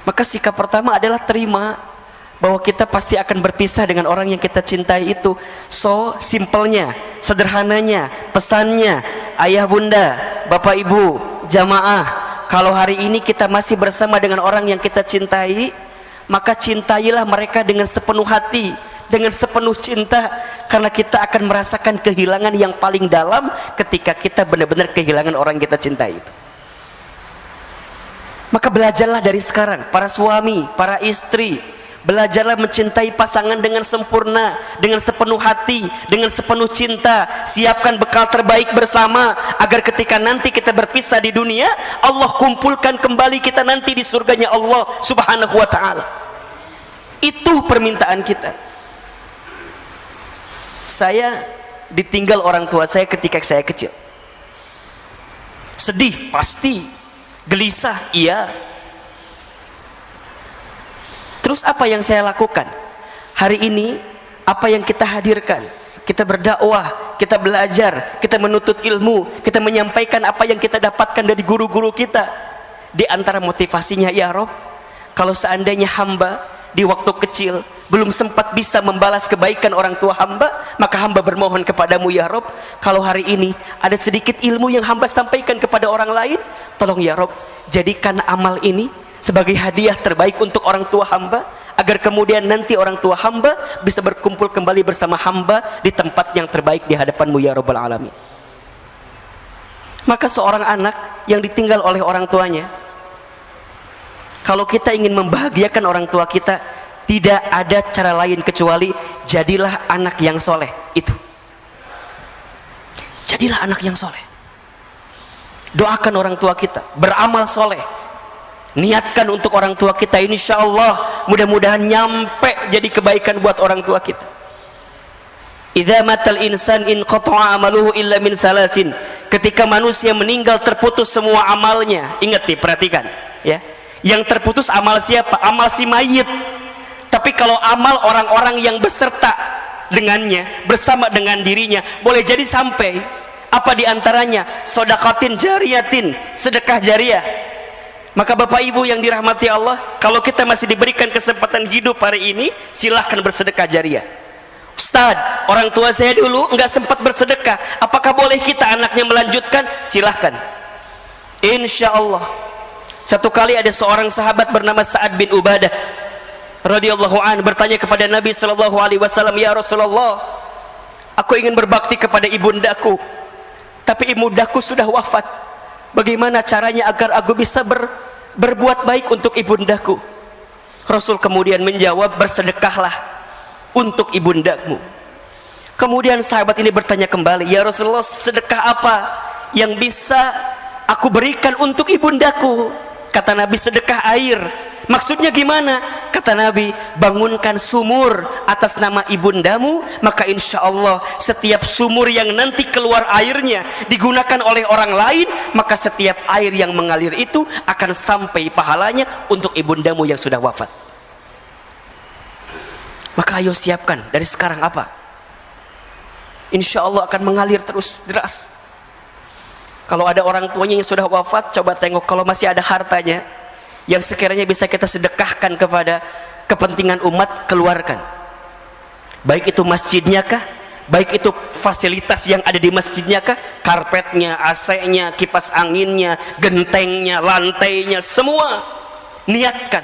Maka sikap pertama adalah terima bahwa kita pasti akan berpisah dengan orang yang kita cintai itu. So, simpelnya, sederhananya, pesannya, ayah bunda, bapak ibu, jamaah, kalau hari ini kita masih bersama dengan orang yang kita cintai, maka cintailah mereka dengan sepenuh hati, dengan sepenuh cinta, karena kita akan merasakan kehilangan yang paling dalam ketika kita benar-benar kehilangan orang yang kita cintai itu. Maka belajarlah dari sekarang, para suami, para istri, belajarlah mencintai pasangan dengan sempurna, dengan sepenuh hati, dengan sepenuh cinta. Siapkan bekal terbaik bersama, agar ketika nanti kita berpisah di dunia, Allah kumpulkan kembali kita nanti di surganya Allah subhanahu wa ta'ala. Itu permintaan kita. Saya ditinggal orang tua saya ketika saya kecil. Sedih, pasti. Gelisah, iya. Terus apa yang saya lakukan? Hari ini, apa yang kita hadirkan? Kita berdakwah, kita belajar, kita menuntut ilmu, kita menyampaikan apa yang kita dapatkan dari guru-guru kita. Di antara motivasinya, ya Rob, kalau seandainya hamba di waktu kecil belum sempat bisa membalas kebaikan orang tua hamba, maka hamba bermohon kepadamu ya Rob, kalau hari ini ada sedikit ilmu yang hamba sampaikan kepada orang lain, tolong ya Rob, jadikan amal ini sebagai hadiah terbaik untuk orang tua hamba, agar kemudian nanti orang tua hamba bisa berkumpul kembali bersama hamba di tempat yang terbaik di hadapanmu ya Rabbal Alamin. Maka seorang anak yang ditinggal oleh orang tuanya, kalau kita ingin membahagiakan orang tua kita, tidak ada cara lain kecuali jadilah anak yang soleh. Itu, jadilah anak yang soleh. Doakan orang tua kita, beramal soleh, niatkan untuk orang tua kita, insya Allah mudah-mudahan nyampe jadi kebaikan buat orang tua kita. Idza matal insan in qata'a amaluhu illa min thalasin. Ketika manusia meninggal terputus semua amalnya. Ingat nih, perhatikan ya. Yang terputus amal siapa? Amal si mayit. Tapi kalau amal orang-orang yang beserta dengannya, bersama dengan dirinya, boleh jadi sampai. Apa diantaranya? Sodaqatin jariyatin, sedekah jariah. Maka bapak ibu yang dirahmati Allah, kalau kita masih diberikan kesempatan hidup hari ini, silahkan bersedekah jariah. Ustaz, orang tua saya dulu nggak sempat bersedekah, apakah boleh kita anaknya melanjutkan? Silahkan, insya Allah. Satu kali ada seorang sahabat bernama Sa'ad bin Ubadah radhiyallahu an bertanya kepada Nabi sallallahu alaihi wasallam, ya Rasulullah, aku ingin berbakti kepada ibundaku, tapi ibundaku sudah wafat. Bagaimana caranya agar aku bisa berbuat baik untuk ibundaku? Rasul kemudian menjawab, bersedekahlah untuk ibundamu. Kemudian sahabat ini bertanya kembali, ya Rasulullah, sedekah apa yang bisa aku berikan untuk ibundaku? Kata Nabi, sedekah air. Maksudnya gimana? Kata Nabi, bangunkan sumur atas nama ibundamu, maka insya Allah setiap sumur yang nanti keluar airnya digunakan oleh orang lain, maka setiap air yang mengalir itu akan sampai pahalanya untuk ibundamu yang sudah wafat. Maka ayo siapkan dari sekarang apa? Insya Allah akan mengalir terus deras. Kalau ada orang tuanya yang sudah wafat, coba tengok, kalau masih ada hartanya yang sekiranya bisa kita sedekahkan kepada kepentingan umat, keluarkan. Baik itu masjidnya kah, baik itu fasilitas yang ada di masjidnya kah, karpetnya, AC-nya, kipas anginnya, gentengnya, lantainya, semua niatkan.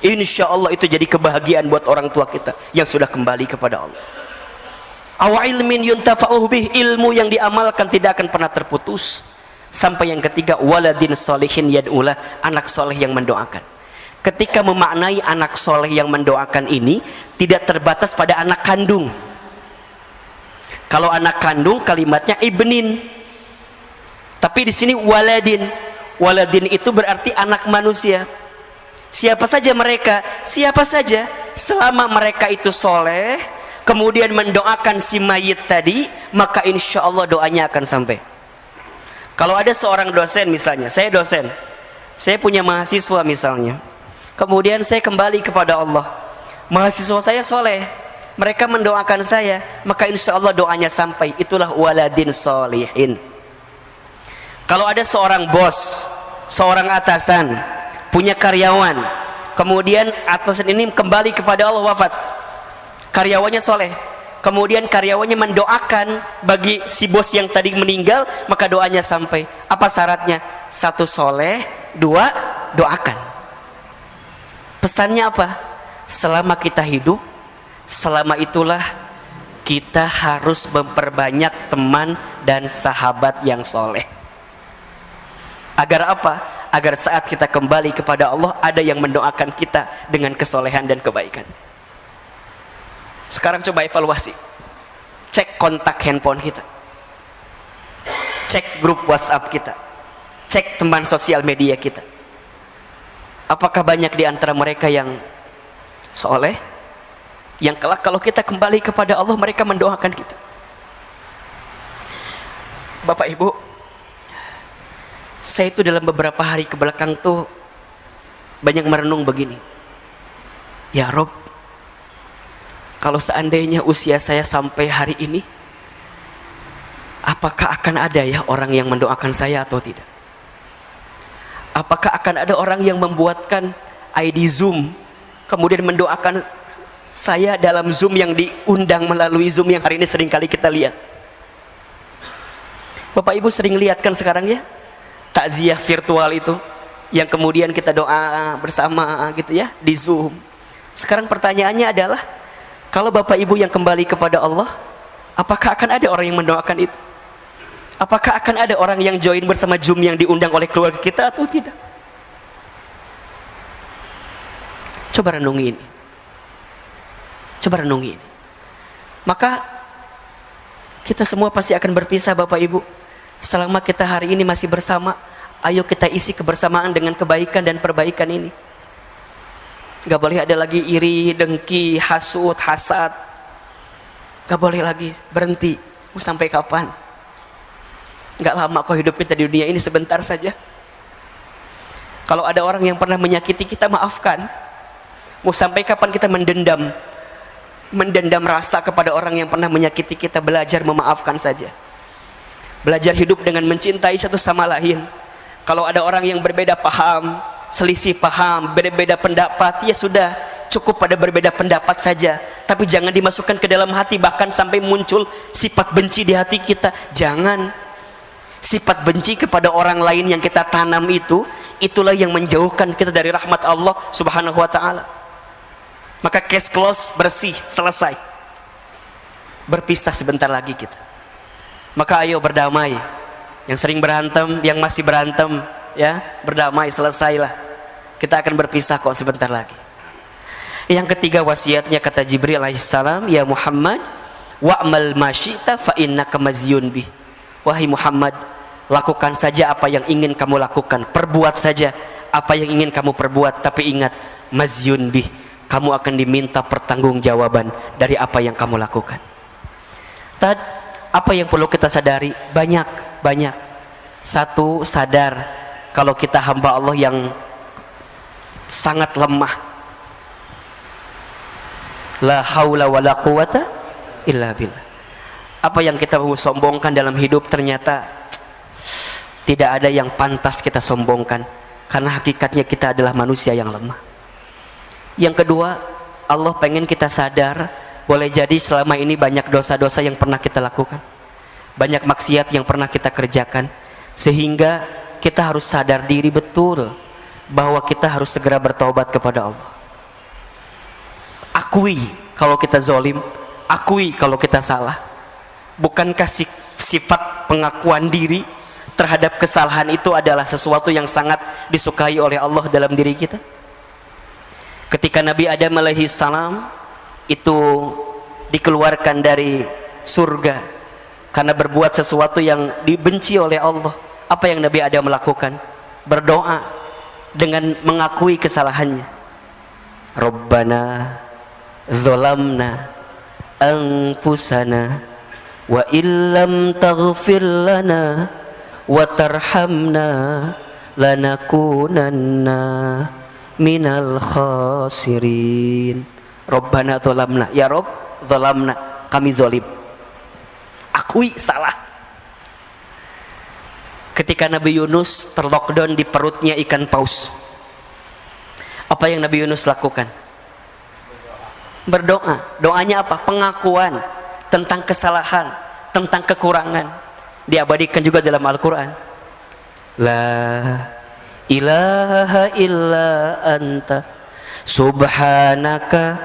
Insya Allah itu jadi kebahagiaan buat orang tua kita yang sudah kembali kepada Allah. Aw ilmin yuntafa'uh bih, ilmu yang diamalkan tidak akan pernah terputus. Sampai yang ketiga, waladin solihin yad'ulah, anak soleh yang mendoakan. Ketika memaknai anak soleh yang mendoakan ini, tidak terbatas pada anak kandung. Kalau anak kandung kalimatnya ibnin, tapi di sini waladin. Waladin itu berarti anak manusia. Siapa saja mereka, siapa saja, selama mereka itu soleh, kemudian mendoakan si mayit tadi, maka insya Allah doanya akan sampai. Kalau ada seorang dosen misalnya, saya dosen, saya punya mahasiswa misalnya, kemudian saya kembali kepada Allah, mahasiswa saya soleh, mereka mendoakan saya, maka insya Allah doanya sampai. Itulah waladin solihin. Kalau ada seorang bos, seorang atasan, punya karyawan, kemudian atasan ini kembali kepada Allah, wafat, karyawannya soleh, kemudian karyawannya mendoakan bagi si bos yang tadi meninggal, maka doanya sampai. Apa syaratnya? 1 soleh, 2 doakan. Pesannya apa? Selama kita hidup, selama itulah kita harus memperbanyak teman dan sahabat yang soleh. Agar apa? Agar saat kita kembali kepada Allah, ada yang mendoakan kita dengan kesolehan dan kebaikan. Sekarang coba evaluasi, cek kontak handphone kita, cek grup WhatsApp kita, cek teman sosial media kita. Apakah banyak di antara mereka yang soleh, yang kelak kalau kita kembali kepada Allah mereka mendoakan kita? Bapak Ibu, saya itu dalam beberapa hari kebelakang tuh banyak merenung begini, ya Rob, kalau seandainya usia saya sampai hari ini, apakah akan ada ya orang yang mendoakan saya atau tidak? Apakah akan ada orang yang membuatkan ID Zoom kemudian mendoakan saya dalam Zoom yang diundang melalui Zoom yang hari ini sering kali kita lihat? Bapak Ibu sering lihat kan sekarang ya, takziah virtual itu yang kemudian kita doa bersama gitu ya di Zoom. Sekarang pertanyaannya adalah, kalau Bapak Ibu yang kembali kepada Allah, apakah akan ada orang yang mendoakan itu? Apakah akan ada orang yang join bersama Zoom yang diundang oleh keluarga kita atau tidak? Coba renungi ini. Coba renungi ini. Maka kita semua pasti akan berpisah Bapak Ibu. Selama kita hari ini masih bersama, ayo kita isi kebersamaan dengan kebaikan dan perbaikan ini. Gak boleh ada lagi iri, dengki, hasud, hasad. Gak boleh lagi, berhenti. Mau sampai kapan? Gak lama kok hidup kita di dunia ini, sebentar saja. Kalau ada orang yang pernah menyakiti kita, maafkan. Mau sampai kapan kita mendendam rasa kepada orang yang pernah menyakiti kita? Belajar memaafkan saja. Belajar hidup dengan mencintai satu sama lain. Kalau ada orang yang berbeda paham, selisih paham, berbeda pendapat, ya sudah, cukup pada berbeda pendapat saja. Tapi jangan dimasukkan ke dalam hati, bahkan sampai muncul sifat benci di hati kita. Jangan. Sifat benci kepada orang lain yang kita tanam itu, itulah yang menjauhkan kita dari rahmat Allah Subhanahu wa ta'ala. Maka case close, bersih, selesai. Berpisah sebentar lagi kita. Maka ayo berdamai. Yang sering berantem, yang masih berantem, ya, berdamai, selesailah. Kita akan berpisah kok sebentar lagi. Yang ketiga wasiatnya, kata Jibril alaihissalam, ya Muhammad, wa'mal ma syi'ta fa innaka mazyun bih. Wahai Muhammad, lakukan saja apa yang ingin kamu lakukan, perbuat saja apa yang ingin kamu perbuat, tapi ingat, mazyun bih, kamu akan diminta pertanggungjawaban dari apa yang kamu lakukan. Apa yang perlu kita sadari? Banyak. Satu, sadar kalau kita hamba Allah yang sangat lemah. La haula wa la quwata illa billah. Apa yang kita sombongkan dalam hidup ternyata tidak ada yang pantas kita sombongkan, karena hakikatnya kita adalah manusia yang lemah. Yang kedua, Allah pengen kita sadar, boleh jadi selama ini banyak dosa-dosa yang pernah kita lakukan, banyak maksiat yang pernah kita kerjakan, sehingga kita harus sadar diri betul bahwa kita harus segera bertaubat kepada Allah. Akui kalau kita zolim, akui kalau kita salah. Bukankah sifat pengakuan diri terhadap kesalahan itu adalah sesuatu yang sangat disukai oleh Allah dalam diri kita? Ketika Nabi Adam alaihi salam itu dikeluarkan dari surga karena berbuat sesuatu yang dibenci oleh Allah, apa yang Nabi Adam melakukan? Berdoa dengan mengakui kesalahannya. Rabbana dzalamna anfusana wa illam taghfir lana wa tarhamna lanakunanna minal khasirin. Rabbana dzalamna, ya Rabb, dzalamna, kami zalim. Akui salah. Ketika Nabi Yunus terlockdown di perutnya ikan paus, Apa yang Nabi Yunus lakukan? Berdoa. Doanya apa? Pengakuan tentang kesalahan, tentang kekurangan. Diabadikan juga dalam Al-Quran. La ilaha illa anta subhanaka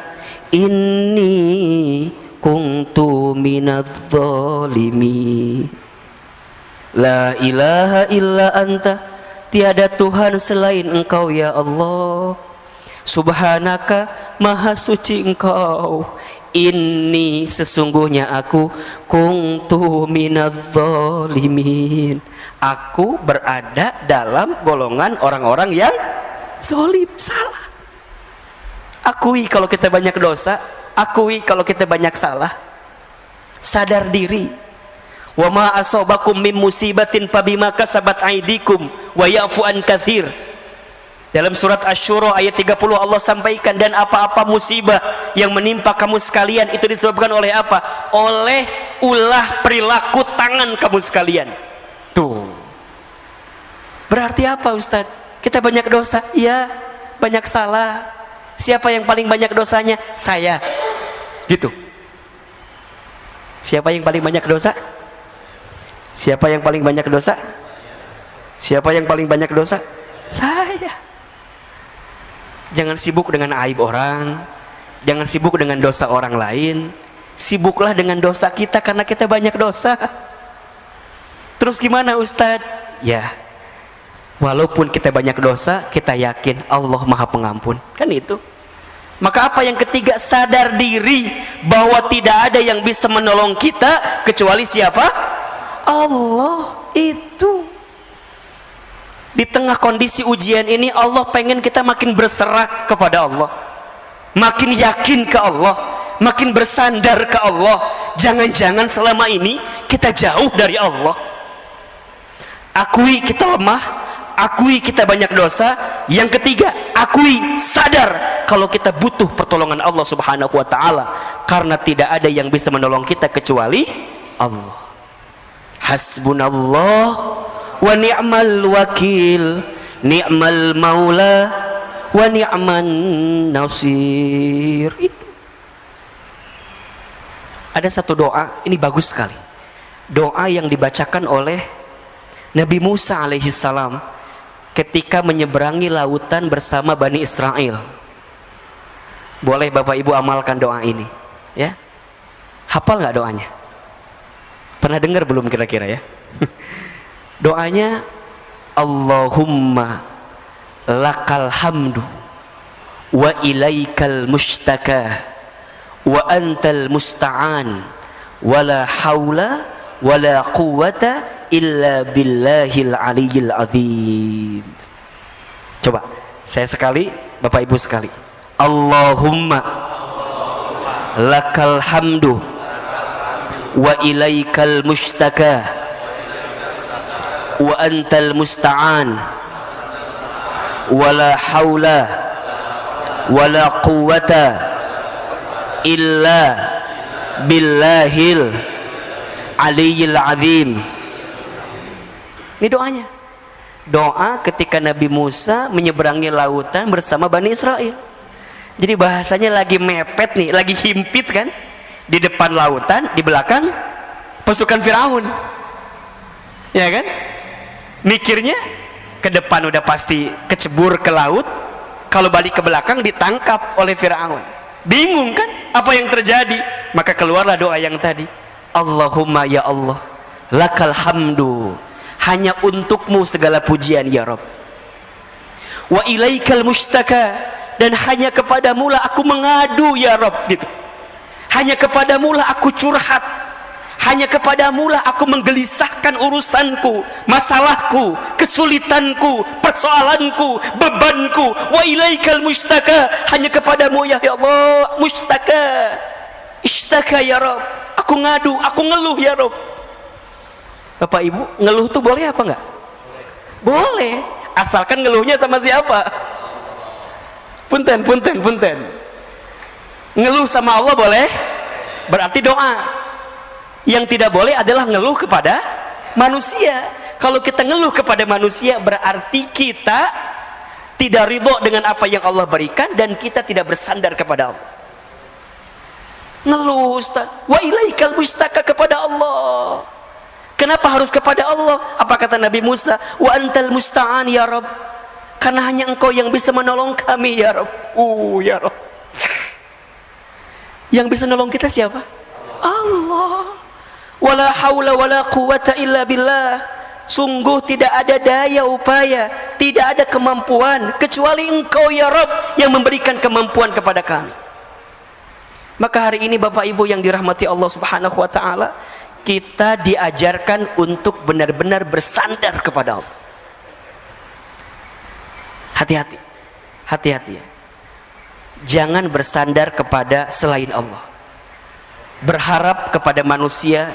inni kuntu minadz zalimin. La ilaha illa anta, tiada Tuhan selain Engkau ya Allah. Subhanaka, maha suci Engkau. Inni, sesungguhnya aku, kuntu minadz zalimin, aku berada dalam golongan orang-orang yang zalim, salah. Akui kalau kita banyak dosa, akui kalau kita banyak salah. Sadar diri. Wa ma asabakum min musibatin fabima kasabat aydikum wa ya'fu an katsir. Dalam surat Asy-Syura ayat 30 Allah sampaikan, dan apa-apa musibah yang menimpa kamu sekalian itu disebabkan oleh apa? Oleh ulah perilaku tangan kamu sekalian. Tuh. Berarti apa Ustaz? Kita banyak dosa? Iya, banyak salah. Siapa yang paling banyak dosanya? Saya. Gitu. Siapa yang paling banyak dosa? Siapa yang paling banyak dosa? Siapa yang paling banyak dosa? Saya. Jangan sibuk dengan aib orang, jangan sibuk dengan dosa orang lain. Sibuklah dengan dosa kita, karena kita banyak dosa. Terus gimana Ustadz? Ya, walaupun kita banyak dosa, kita yakin Allah Maha Pengampun. Kan itu. Maka apa yang ketiga? Sadar diri bahwa tidak ada yang bisa menolong kita kecuali siapa? Allah. Itu. Di tengah kondisi ujian ini, Allah pengen kita makin berserah kepada Allah, makin yakin ke Allah, makin bersandar ke Allah. Jangan-jangan selama ini kita jauh dari Allah. Akui kita lemah, akui kita banyak dosa. Yang ketiga, akui, sadar kalau kita butuh pertolongan Allah Subhanahu wa ta'ala, karena tidak ada yang bisa menolong kita kecuali Allah. Hasbunallah wa ni'mal wakil, ni'mal maula wa ni'man nasir. Itu ada satu doa, ini bagus sekali, doa yang dibacakan oleh Nabi Musa alaihissalam ketika menyeberangi lautan bersama Bani Israel. Boleh Bapak Ibu amalkan doa ini, ya. Hafal nggak doanya? Pernah dengar belum kira-kira ya? Doanya, Allahumma lakal hamdu wa ilaikal mustaka wa antal musta'an wa la hawla wa la quwwata illa billahil aliyyil azim. Coba saya sekali, Bapak Ibu sekali. Allahumma lakal hamdu wa ilaikal mustaka wa antal musta'an wa la hawla wa la quwwata illa billahil aliyyil azim. Ini doanya. Doa ketika Nabi Musa menyeberangi lautan bersama Bani Israel. Jadi bahasanya lagi mepet nih, lagi himpit kan? Di depan lautan, di belakang pasukan Firaun. Ya kan? Mikirnya ke depan udah pasti kecebur ke laut, kalau balik ke belakang ditangkap oleh Firaun. Bingung kan apa yang terjadi? Maka keluarlah doa yang tadi. Allahumma ya Allah, lakal hamdu, hanya untukmu segala pujian ya Rabb. Wa ilaikal mustaka, dan hanya kepadamu lah aku mengadu ya Rabb, gitu. Hanya kepadamu lah aku curhat. Hanya kepadamu lah aku menggelisahkan urusanku, masalahku, kesulitanku, persoalanku, bebanku. Wa ilaikal mustaka, hanya kepadamu ya Allah mustaka. Ishtaka ya Rabb, aku ngadu, aku ngeluh ya Rabb. Bapak Ibu, ngeluh tuh boleh apa enggak? Boleh, asalkan ngeluhnya sama siapa? Punten. Ngeluh sama Allah boleh, berarti doa. Yang tidak boleh adalah ngeluh kepada manusia. Kalau kita ngeluh kepada manusia, berarti kita tidak ridho dengan apa yang Allah berikan, dan kita tidak bersandar kepada Allah. Ngeluh, Ustaz, wa ilaikal mustaka, kepada Allah. Kenapa harus kepada Allah? Apa kata Nabi Musa? Wa antal musta'an ya Rabb, karena hanya engkau yang bisa menolong kami ya Rabb. Ya Rabb, yang bisa menolong kita siapa? Allah. Wala haula wala quwata illa billah. Sungguh tidak ada daya upaya, tidak ada kemampuan kecuali engkau ya Rabb yang memberikan kemampuan kepada kami. Maka hari ini Bapak Ibu yang dirahmati Allah Subhanahu wa taala, kita diajarkan untuk benar-benar bersandar kepada Allah. Hati-hati, hati-hati ya. Jangan bersandar kepada selain Allah. Berharap kepada manusia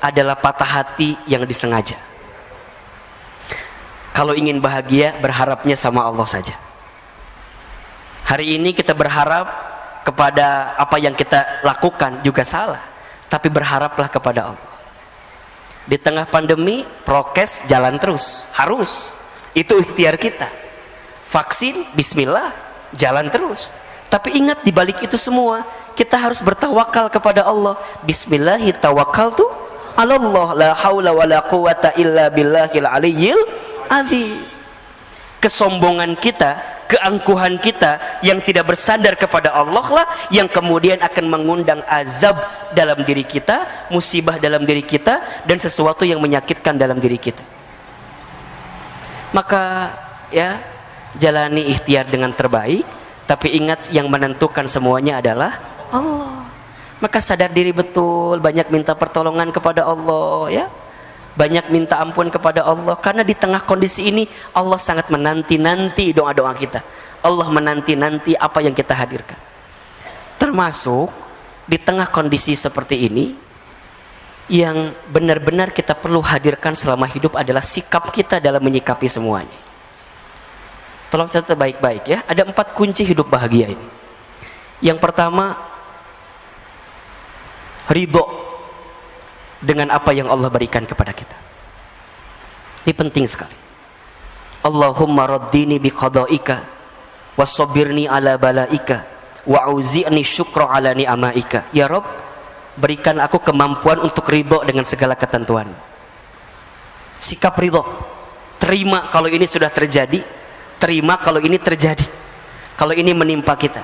adalah patah hati yang disengaja. Kalau ingin bahagia, berharapnya sama Allah saja. Hari ini kita berharap kepada apa yang kita lakukan juga salah, tapi berharaplah kepada Allah. Di tengah pandemi, prokes jalan terus, harus. Itu ikhtiar kita. Vaksin, bismillah, jalan terus. Tapi ingat, di balik itu semua, kita harus bertawakal kepada Allah. Bismillahi tawakkaltu 'alallah, la haula wala quwata illa billahil aliyyil azim. Kesombongan kita, keangkuhan kita yang tidak bersandar kepada Allah lah yang kemudian akan mengundang azab dalam diri kita, musibah dalam diri kita, dan sesuatu yang menyakitkan dalam diri kita. Maka ya, jalani ikhtiar dengan terbaik, tapi ingat yang menentukan semuanya adalah Allah. Maka sadar diri betul, banyak minta pertolongan kepada Allah ya. Banyak minta ampun kepada Allah, karena di tengah kondisi ini Allah sangat menanti-nanti doa-doa kita. Allah menanti-nanti apa yang kita hadirkan. Termasuk di tengah kondisi seperti ini, yang benar-benar kita perlu hadirkan selama hidup adalah sikap kita dalam menyikapi semuanya. Tolong catat baik-baik ya. Ada 4 kunci hidup bahagia ini. Yang pertama, ridho dengan apa yang Allah berikan kepada kita. Ini penting sekali. Allahumma raddini biqadaika wasobirni ala balaika wa'uzi'ni syukra ala ni'amaika. Ya Rabb, berikan aku kemampuan untuk ridho dengan segala ketentuan. Sikap ridho, terima kalau ini sudah terjadi, terima kalau ini terjadi, kalau ini menimpa kita.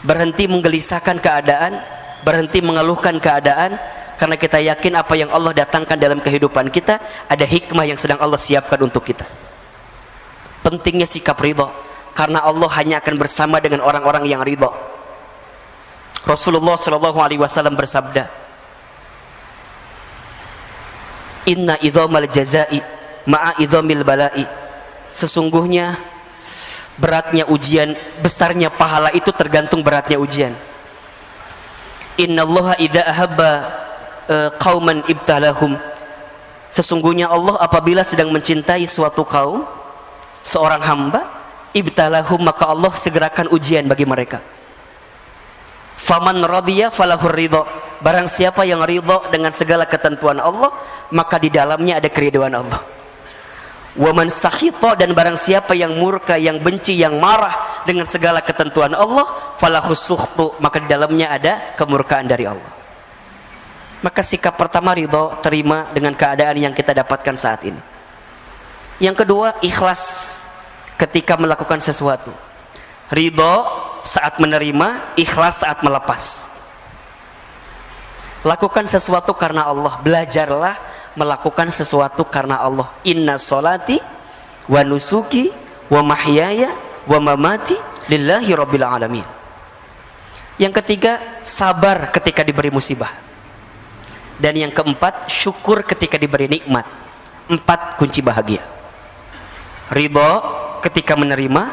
Berhenti menggelisahkan keadaan, berhenti mengeluhkan keadaan, karena kita yakin apa yang Allah datangkan dalam kehidupan kita ada hikmah yang sedang Allah siapkan untuk kita. Pentingnya sikap ridho, karena Allah hanya akan bersama dengan orang-orang yang ridho. Rasulullah SAW bersabda, Inna idhamal jazai ma'a idhamil balai. Sesungguhnya beratnya ujian, besarnya pahala itu tergantung beratnya ujian. Inna allaha idha ahabba qauman ibtalahum. Sesungguhnya Allah apabila sedang mencintai suatu kaum, seorang hamba, ibtalahum, maka Allah segerakan ujian bagi mereka. Faman radiya falahur ridho. Barang siapa yang ridho dengan segala ketentuan Allah, maka di dalamnya ada keridhaan Allah. Waman sakhita, dan barang siapa yang murka, yang benci, yang marah dengan segala ketentuan Allah, falahus sukhtu, maka di dalamnya ada kemurkaan dari Allah. Maka sikap pertama ridho, terima dengan keadaan yang kita dapatkan saat ini. Yang kedua, ikhlas ketika melakukan sesuatu. Ridho saat menerima, ikhlas saat melepas. Lakukan sesuatu karena Allah. Belajarlah melakukan sesuatu karena Allah. Inna sholati wa nusuki wa mahyaya wa mamati lillahi rabbil alamin. Yang ketiga, sabar ketika diberi musibah. Dan yang keempat, syukur ketika diberi nikmat. 4 kunci bahagia. Ridho ketika menerima,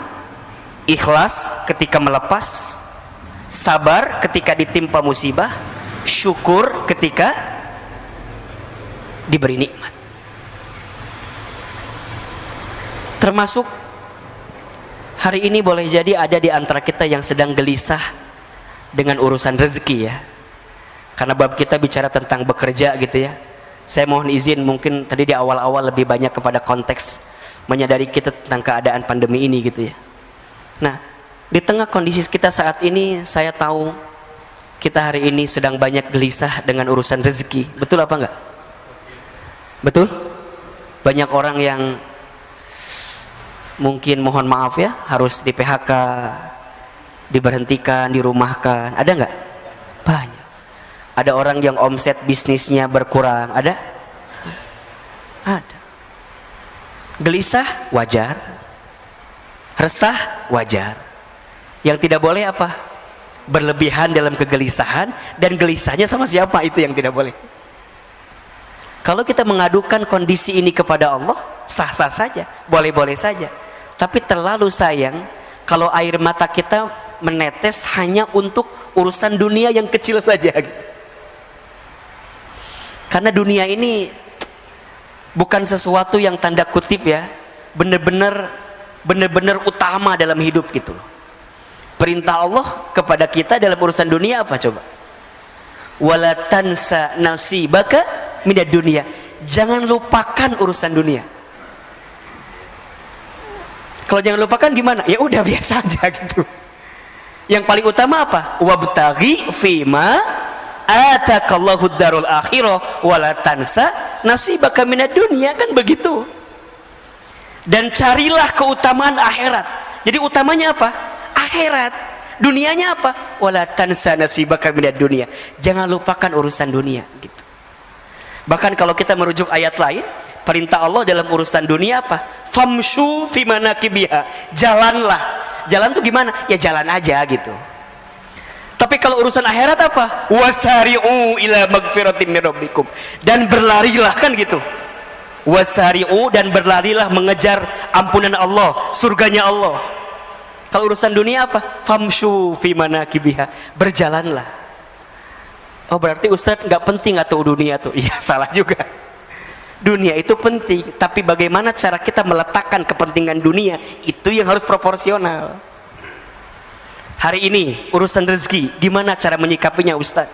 ikhlas ketika melepas, sabar ketika ditimpa musibah, syukur ketika diberi nikmat. Termasuk hari ini boleh jadi ada di antara kita yang sedang gelisah dengan urusan rezeki ya. Karena bab kita bicara tentang bekerja gitu ya. Saya mohon izin, mungkin tadi di awal-awal lebih banyak kepada konteks menyadari kita tentang keadaan pandemi ini gitu ya. Nah, di tengah kondisi kita saat ini, saya tahu kita hari ini sedang banyak gelisah dengan urusan rezeki. Betul apa enggak? Betul? Banyak orang yang mungkin mohon maaf ya, harus di PHK, diberhentikan, dirumahkan. Ada enggak? Banyak. Ada orang yang omset bisnisnya berkurang. Ada? Ada. Gelisah wajar, resah wajar. Yang tidak boleh apa? Berlebihan dalam kegelisahan, dan gelisahnya sama siapa, itu yang tidak boleh. Kalau kita mengadukan kondisi ini kepada Allah, sah-sah saja, boleh-boleh saja. Tapi terlalu sayang kalau air mata kita menetes hanya untuk urusan dunia yang kecil saja gitu. Karena dunia ini bukan sesuatu yang tanda kutip ya, benar-benar utama dalam hidup gitu loh. Perintah Allah kepada kita dalam urusan dunia apa coba? Wala tansa nasibaka minad dunya. Jangan lupakan urusan dunia. Kalau jangan lupakan gimana? Ya udah biasa aja gitu. Yang paling utama apa? Wabtaghi fima atakallahu darul akhirah wala tansa nasibaka minad dunya, kan begitu. Dan carilah keutamaan akhirat. Jadi utamanya apa? Akhirat. Dunianya apa? Wala tansa nasibaka minad dunya. Jangan lupakan urusan dunia gitu. Bahkan kalau kita merujuk ayat lain, perintah Allah dalam urusan dunia apa? Famshu fi manakibiha. Jalanlah. Jalan tuh gimana? Ya jalan aja gitu. Tapi kalau urusan akhirat apa? Wasari'u ila magfiratin min rabbikum. Dan berlarilah, kan gitu. Wasari'u, dan berlarilah mengejar ampunan Allah, surganya Allah. Kalau urusan dunia apa? Famshu fi manakibiha. Berjalanlah. Oh berarti Ustadz nggak penting atau dunia tuh? Iya, salah juga. Dunia itu penting, tapi bagaimana cara kita meletakkan kepentingan dunia, itu yang harus proporsional. Hari ini urusan rezeki, gimana cara menyikapinya Ustadz?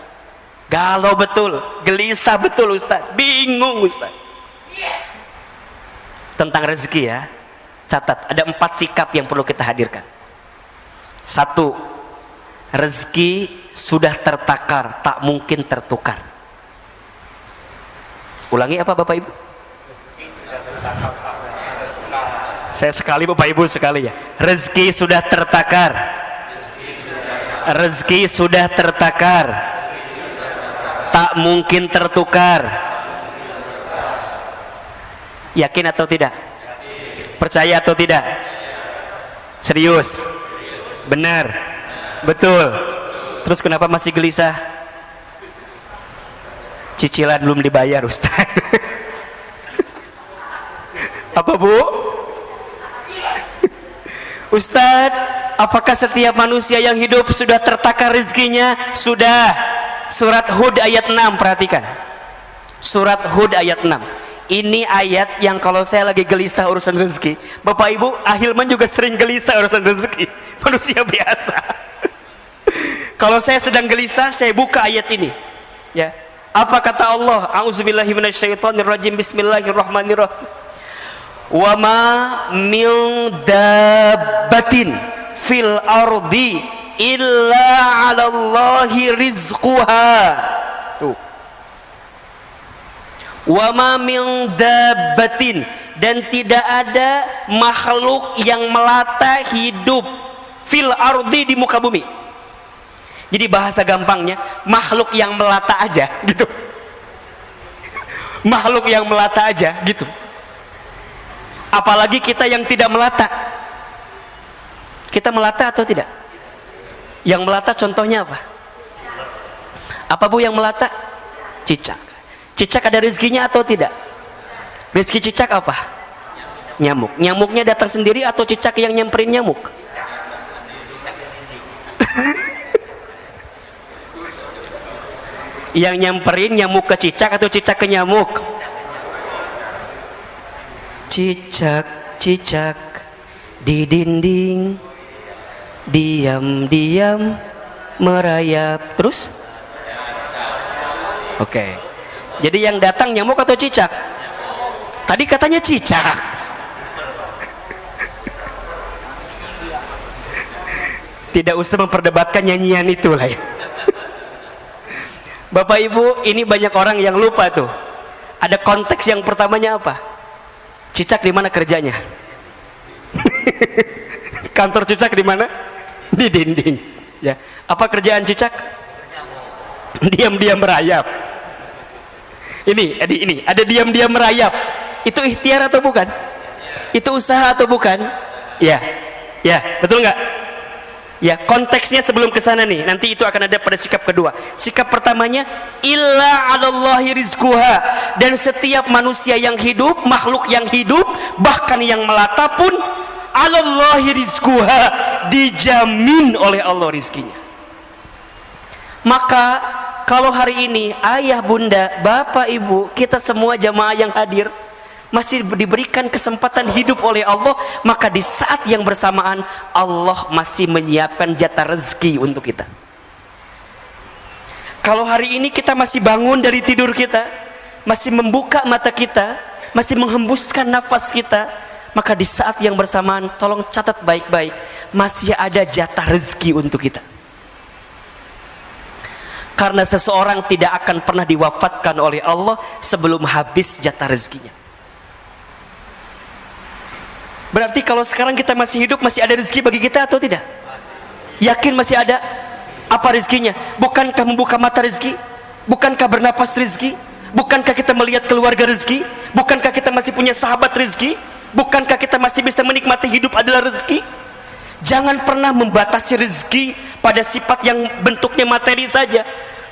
Galau betul, gelisah betul Ustadz, bingung Ustadz. Tentang rezeki ya, catat, ada 4 sikap yang perlu kita hadirkan. 1, rezeki sudah tertakar, tak mungkin tertukar. Ulangi apa Bapak Ibu? Saya sekali Bapak Ibu sekali ya. Rezeki sudah tertakar. Rezeki sudah tertakar, tak mungkin tertukar. Yakin atau tidak? Percaya atau tidak? Serius? Benar? Betul? Terus kenapa masih gelisah? Cicilan belum dibayar Ustaz. Apa Bu? Ustaz, apakah setiap manusia yang hidup sudah tertakar rezekinya? Sudah. Surat Hud ayat 6, perhatikan. Surat Hud ayat 6. Ini ayat yang kalau saya lagi gelisah urusan rezeki, Bapak Ibu, Ahilman juga sering gelisah urusan rezeki. Manusia biasa. Kalau saya sedang gelisah, saya buka ayat ini. Ya. Apa kata Allah? A'udzubillahi minasyaitonirrajim. Bismillahirrahmanirrahim. Wa ma min dabbatin fil ardi illa 'alallahi rizquha. Tuh. Wa ma min dabbatin, dan tidak ada makhluk yang melata hidup fil ardi, di muka bumi. Jadi bahasa gampangnya, makhluk yang melata aja gitu. Makhluk yang melata aja gitu. Apalagi kita yang tidak melata. Kita melata atau tidak? Yang melata contohnya apa? Apa Bu yang melata? Cicak. Cicak ada rezekinya atau tidak? Rezeki cicak apa? Nyamuk. Nyamuknya datang sendiri atau cicak yang nyamperin nyamuk? Yang nyamperin nyamuk ke cicak atau cicak ke nyamuk? Cicak-cicak di dinding diam-diam merayap. Terus? Oke. Jadi yang datang nyamuk atau cicak? Tadi katanya cicak. Tidak usah memperdebatkan nyanyian itu lah ya. Bapak Ibu, ini banyak orang yang lupa tuh. Ada konteks yang pertamanya apa? Cicak di mana kerjanya? Kantor cicak di mana? Di dinding. Ya. Apa kerjaan cicak? Diam-diam merayap. Ini ada diam-diam merayap. Itu ikhtiar atau bukan? Itu usaha atau bukan? Ya. Ya, betul nggak? Ya, konteksnya sebelum ke sana nih. Nanti itu akan ada pada sikap kedua. Sikap pertamanya illa 'alallahi rizquha, dan setiap manusia yang hidup, makhluk yang hidup, bahkan yang melata pun 'alallahi rizquha, dijamin oleh Allah rizkinya. Maka kalau hari ini ayah, bunda, bapak, ibu, kita semua jamaah yang hadir masih diberikan kesempatan hidup oleh Allah, maka di saat yang bersamaan Allah masih menyiapkan jatah rezeki untuk kita. Kalau hari ini kita masih bangun dari tidur kita, masih membuka mata kita, masih menghembuskan nafas kita, maka di saat yang bersamaan tolong catat baik-baik, masih ada jatah rezeki untuk kita. Karena seseorang tidak akan pernah diwafatkan oleh Allah sebelum habis jatah rezekinya. Berarti kalau sekarang kita masih hidup, masih ada rezeki bagi kita atau tidak? Yakin masih ada? Apa rezekinya? Bukankah membuka mata rezeki? Bukankah bernapas rezeki? Bukankah kita melihat keluarga rezeki? Bukankah kita masih punya sahabat rezeki? Bukankah kita masih bisa menikmati hidup adalah rezeki? Jangan pernah membatasi rezeki pada sifat yang bentuknya materi saja.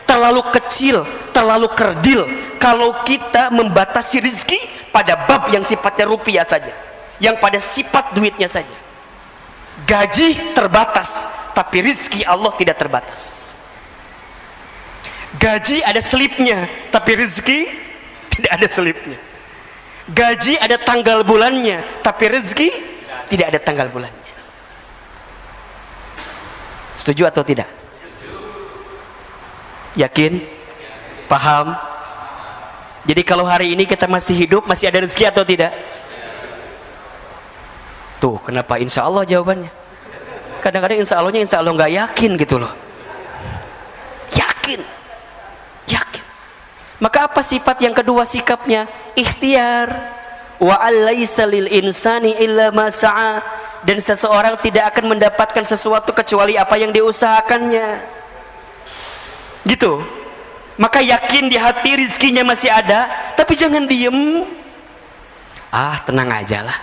Terlalu kecil, terlalu kerdil kalau kita membatasi rezeki pada bab yang sifatnya rupiah saja, yang pada sifat duitnya saja. Gaji terbatas, tapi rezeki Allah tidak terbatas. Gaji ada selipnya, tapi rezeki tidak ada selipnya. Gaji ada tanggal bulannya, tapi rezeki tidak ada tanggal bulannya. Setuju atau tidak? Yakin? Paham? Jadi kalau hari ini kita masih hidup, masih ada rezeki atau tidak? Tuh, kenapa insya Allah jawabannya? Kadang-kadang insya Allah nggak yakin gitu loh. Yakin. Maka apa sifat yang kedua sikapnya? Ikhtiar. Wa alaysa lil insani illa ma sa'a, dan seseorang tidak akan mendapatkan sesuatu kecuali apa yang diusahakannya. Gitu. Maka yakin di hati rizkinya masih ada, tapi jangan diem. Ah, tenang aja lah.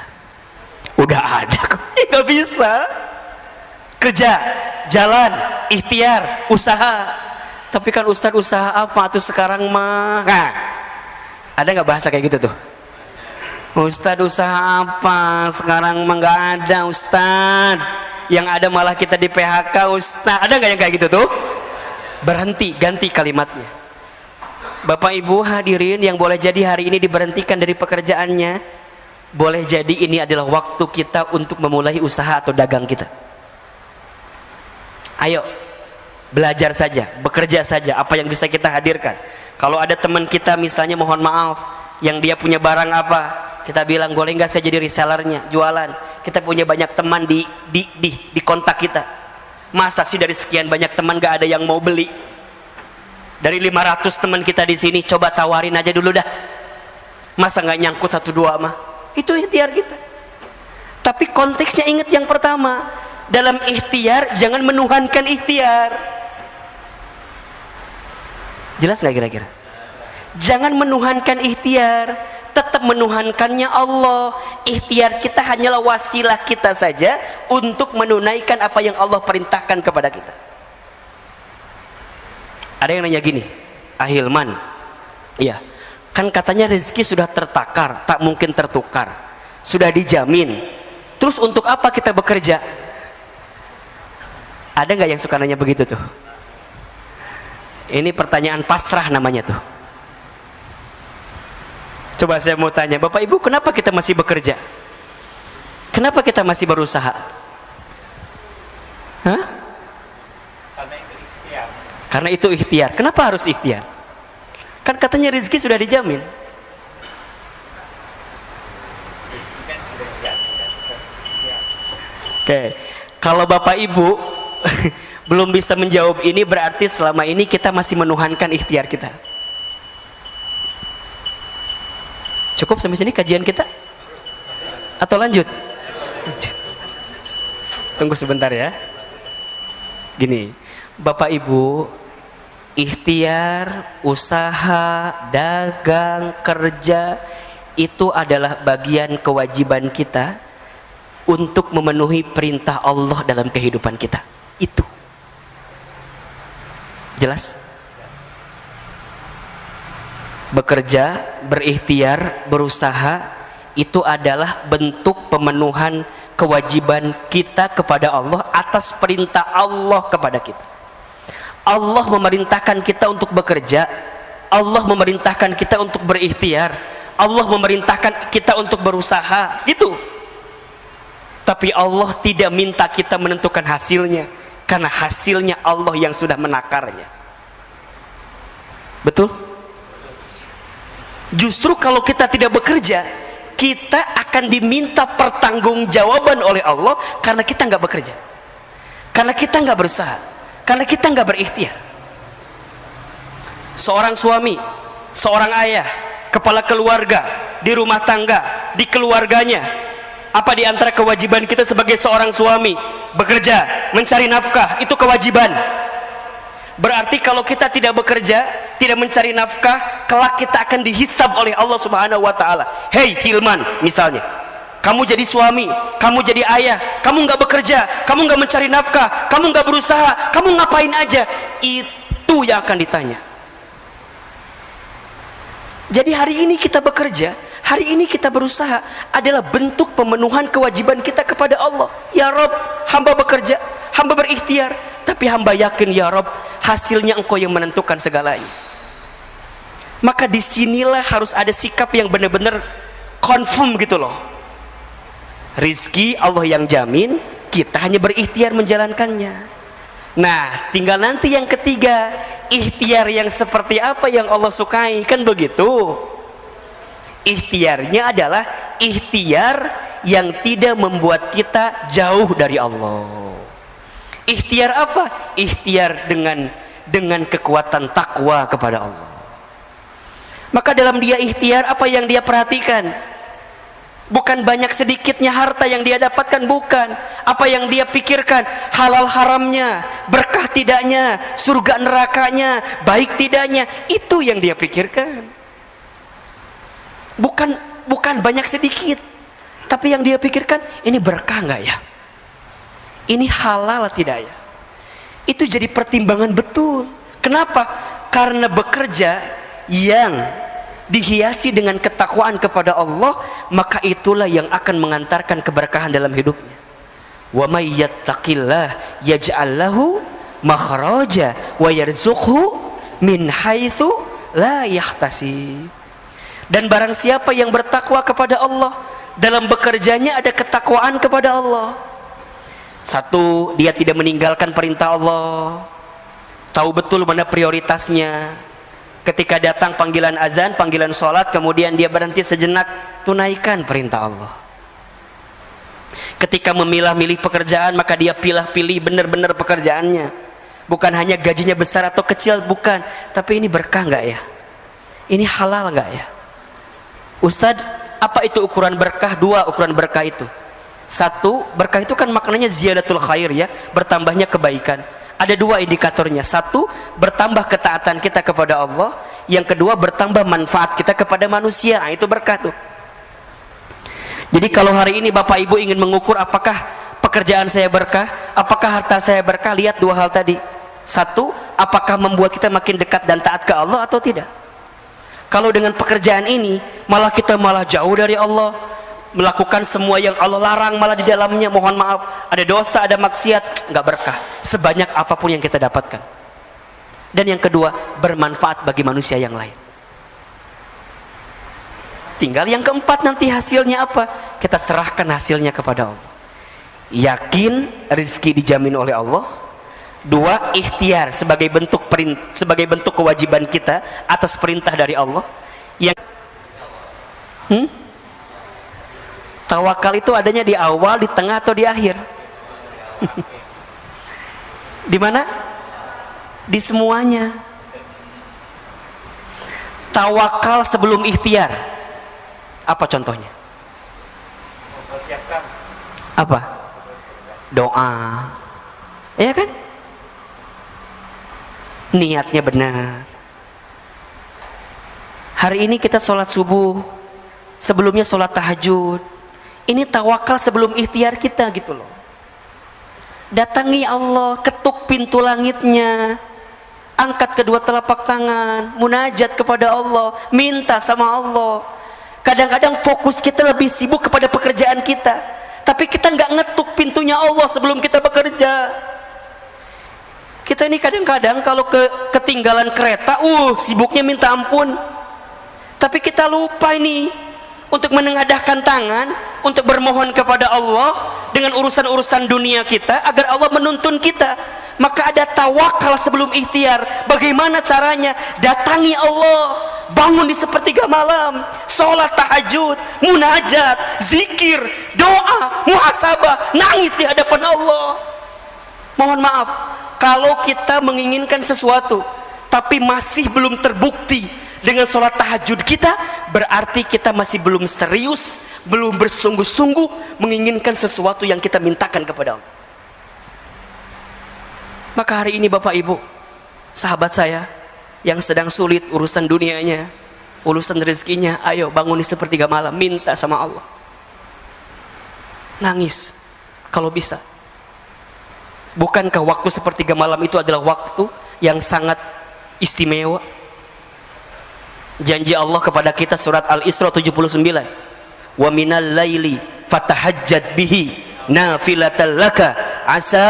Udah ada kok. Gak bisa. Kerja, jalan, ikhtiar, usaha. Tapi kan Ustadz usaha apa tuh sekarang mah? Nah, ada nggak bahasa kayak gitu tuh? Ustadz usaha apa sekarang mah? Nggak ada Ustadz. Yang ada malah kita di PHK Ustadz. Ada nggak yang kayak gitu tuh? Berhenti, ganti kalimatnya. Bapak Ibu hadirin yang boleh jadi hari ini diberhentikan dari pekerjaannya, boleh jadi ini adalah waktu kita untuk memulai usaha atau dagang kita. Ayo belajar saja, bekerja saja apa yang bisa kita hadirkan. Kalau ada teman kita misalnya, mohon maaf, yang dia punya barang apa, kita bilang boleh nggak saya jadi resellernya, jualan. Kita punya banyak teman di kontak kita. Masa sih dari sekian banyak teman gak ada yang mau beli? Dari 500 teman kita di sini, coba tawarin aja dulu dah. Masa nggak nyangkut 1-2 mah? Itu ikhtiar kita. Tapi konteksnya ingat yang pertama, dalam ikhtiar jangan menuhankan ikhtiar. Jelas nggak kira-kira? Jangan menuhankan ikhtiar, tetap menuhankannya Allah. Ikhtiar kita hanyalah wasilah kita saja untuk menunaikan apa yang Allah perintahkan kepada kita. Ada yang nanya gini, Ahilman, iya, kan katanya rezeki sudah tertakar, tak mungkin tertukar, sudah dijamin. Terus untuk apa kita bekerja? Ada nggak yang suka nanya begitu tuh? Ini pertanyaan pasrah namanya tuh. Coba saya mau tanya, Bapak Ibu, kenapa kita masih bekerja? Kenapa kita masih berusaha? Hah? Karena itu ikhtiar. Kenapa harus ikhtiar? Kan katanya rezeki sudah dijamin. Oke, kalau Bapak Ibu belum bisa menjawab ini, berarti selama ini kita masih menuhankan ikhtiar kita. Cukup sampai sini kajian kita? Atau lanjut? Tunggu sebentar ya. Gini, Bapak Ibu, ikhtiar, usaha, dagang, kerja itu adalah bagian kewajiban kita untuk memenuhi perintah Allah dalam kehidupan kita. Itu jelas? Bekerja, berikhtiar, berusaha itu adalah bentuk pemenuhan kewajiban kita kepada Allah atas perintah Allah kepada kita. Allah memerintahkan kita untuk bekerja, Allah memerintahkan kita untuk berikhtiar, Allah memerintahkan kita untuk berusaha, gitu. Tapi Allah tidak minta kita menentukan hasilnya, karena hasilnya Allah yang sudah menakarnya. Betul? Justru kalau kita tidak bekerja, kita akan diminta pertanggungjawaban oleh Allah karena kita nggak bekerja, karena kita nggak berusaha, karena kita nggak berikhtiar. Seorang suami, seorang ayah, kepala keluarga, di rumah tangga, di keluarganya, apa di antara kewajiban kita sebagai seorang suami? Bekerja, mencari nafkah, itu kewajiban. Berarti kalau kita tidak bekerja, tidak mencari nafkah, kelak kita akan dihisab oleh Allah Subhanahu wa taala. Hei Hilman, misalnya, kamu jadi suami, kamu jadi ayah, kamu nggak bekerja, kamu nggak mencari nafkah, kamu nggak berusaha, kamu ngapain aja? Itu yang akan ditanya. Jadi hari ini kita bekerja, hari ini kita berusaha adalah bentuk pemenuhan kewajiban kita kepada Allah. Ya Rob, hamba bekerja, hamba berikhtiar, tapi hamba yakin ya Rob, hasilnya Engkau yang menentukan segalanya. Maka disinilah harus ada sikap yang benar-benar confirm gitu loh. Rizki Allah yang jamin, kita hanya berikhtiar menjalankannya. Nah, tinggal nanti yang ketiga, ikhtiar yang seperti apa yang Allah sukai, kan begitu. Ikhtiarnya adalah ikhtiar yang tidak membuat kita jauh dari Allah. Ikhtiar apa? Ikhtiar dengan kekuatan takwa kepada Allah. Maka dalam dia ikhtiar, apa yang dia perhatikan? Bukan banyak sedikitnya harta yang dia dapatkan, bukan. Apa yang dia pikirkan? Halal haramnya, berkah tidaknya, surga nerakanya, baik tidaknya, itu yang dia pikirkan. Bukan banyak sedikit, tapi yang dia pikirkan, ini berkah nggak ya? Ini halal tidak ya? Itu jadi pertimbangan betul. Kenapa? Karena bekerja yang dihiasi dengan ketakwaan kepada Allah, maka itulah yang akan mengantarkan keberkahan dalam hidupnya. Wa may yattaqillah yaj'al lahu makhraja wa yarzuqhu min haitsu la yahtasib. Dan barang siapa yang bertakwa kepada Allah, dalam bekerjanya ada ketakwaan kepada Allah. Satu, dia tidak meninggalkan perintah Allah, tahu betul mana prioritasnya. Ketika datang panggilan azan, panggilan sholat, kemudian dia berhenti sejenak, tunaikan perintah Allah. Ketika memilah-milih pekerjaan, maka dia pilih-pilih benar-benar pekerjaannya. Bukan hanya gajinya besar atau kecil, bukan, tapi ini berkah nggak ya? Ini halal nggak ya? Ustadz, apa itu ukuran berkah? Dua ukuran berkah itu. Satu, berkah itu kan maknanya ziyadatul khair ya, bertambahnya kebaikan. Ada dua indikatornya. Satu, bertambah ketaatan kita kepada Allah. Yang kedua, bertambah manfaat kita kepada manusia. Nah, itu berkah tuh. Jadi kalau hari ini Bapak Ibu ingin mengukur apakah pekerjaan saya berkah, apakah harta saya berkah, lihat dua hal tadi. Satu, apakah membuat kita makin dekat dan taat ke Allah atau tidak. Kalau dengan pekerjaan ini malah kita malah jauh dari Allah, melakukan semua yang Allah larang, malah di dalamnya mohon maaf ada dosa, ada maksiat, nggak berkah sebanyak apapun yang kita dapatkan. Dan yang kedua, bermanfaat bagi manusia yang lain. Tinggal yang keempat, nanti hasilnya apa? Kita serahkan hasilnya kepada Allah. Yakin rezeki dijamin oleh Allah. Dua, ikhtiar sebagai bentuk kewajiban kita atas perintah dari Allah. Yang tawakal itu adanya di awal, di tengah, atau di akhir? Di mana? Di semuanya. Tawakal sebelum ikhtiar. Apa contohnya? Apa? Doa. Ya kan? Niatnya benar. Hari ini kita sholat subuh, sebelumnya sholat tahajud. Ini tawakal sebelum ikhtiar kita gitu loh. Datangi Allah, ketuk pintu langitnya, angkat kedua telapak tangan, munajat kepada Allah, minta sama Allah. Kadang-kadang fokus kita lebih sibuk kepada pekerjaan kita, tapi kita nggak ngetuk pintunya Allah sebelum kita bekerja. Kita ini kadang-kadang kalau ketinggalan kereta, sibuknya minta ampun. Tapi kita lupa ini untuk menengadahkan tangan, untuk bermohon kepada Allah dengan urusan-urusan dunia kita agar Allah menuntun kita. Maka ada tawakal sebelum ikhtiar. Bagaimana caranya? Datangi Allah, bangun di sepertiga malam, sholat tahajud, munajat, zikir, doa, muhasabah, nangis di hadapan Allah. Mohon maaf, kalau kita menginginkan sesuatu tapi masih belum terbukti dengan sholat tahajud kita, berarti kita masih belum serius, belum bersungguh-sungguh menginginkan sesuatu yang kita mintakan kepada Allah. Maka hari ini Bapak Ibu, sahabat saya yang sedang sulit urusan dunianya, urusan rezekinya, ayo bangun di sepertiga malam, minta sama Allah. Nangis kalau bisa. Bukankah waktu sepertiga malam itu adalah waktu yang sangat istimewa? Janji Allah kepada kita surat Al-Isra 79. Wa minal laili fatahajjad bihi nafilatan laka asa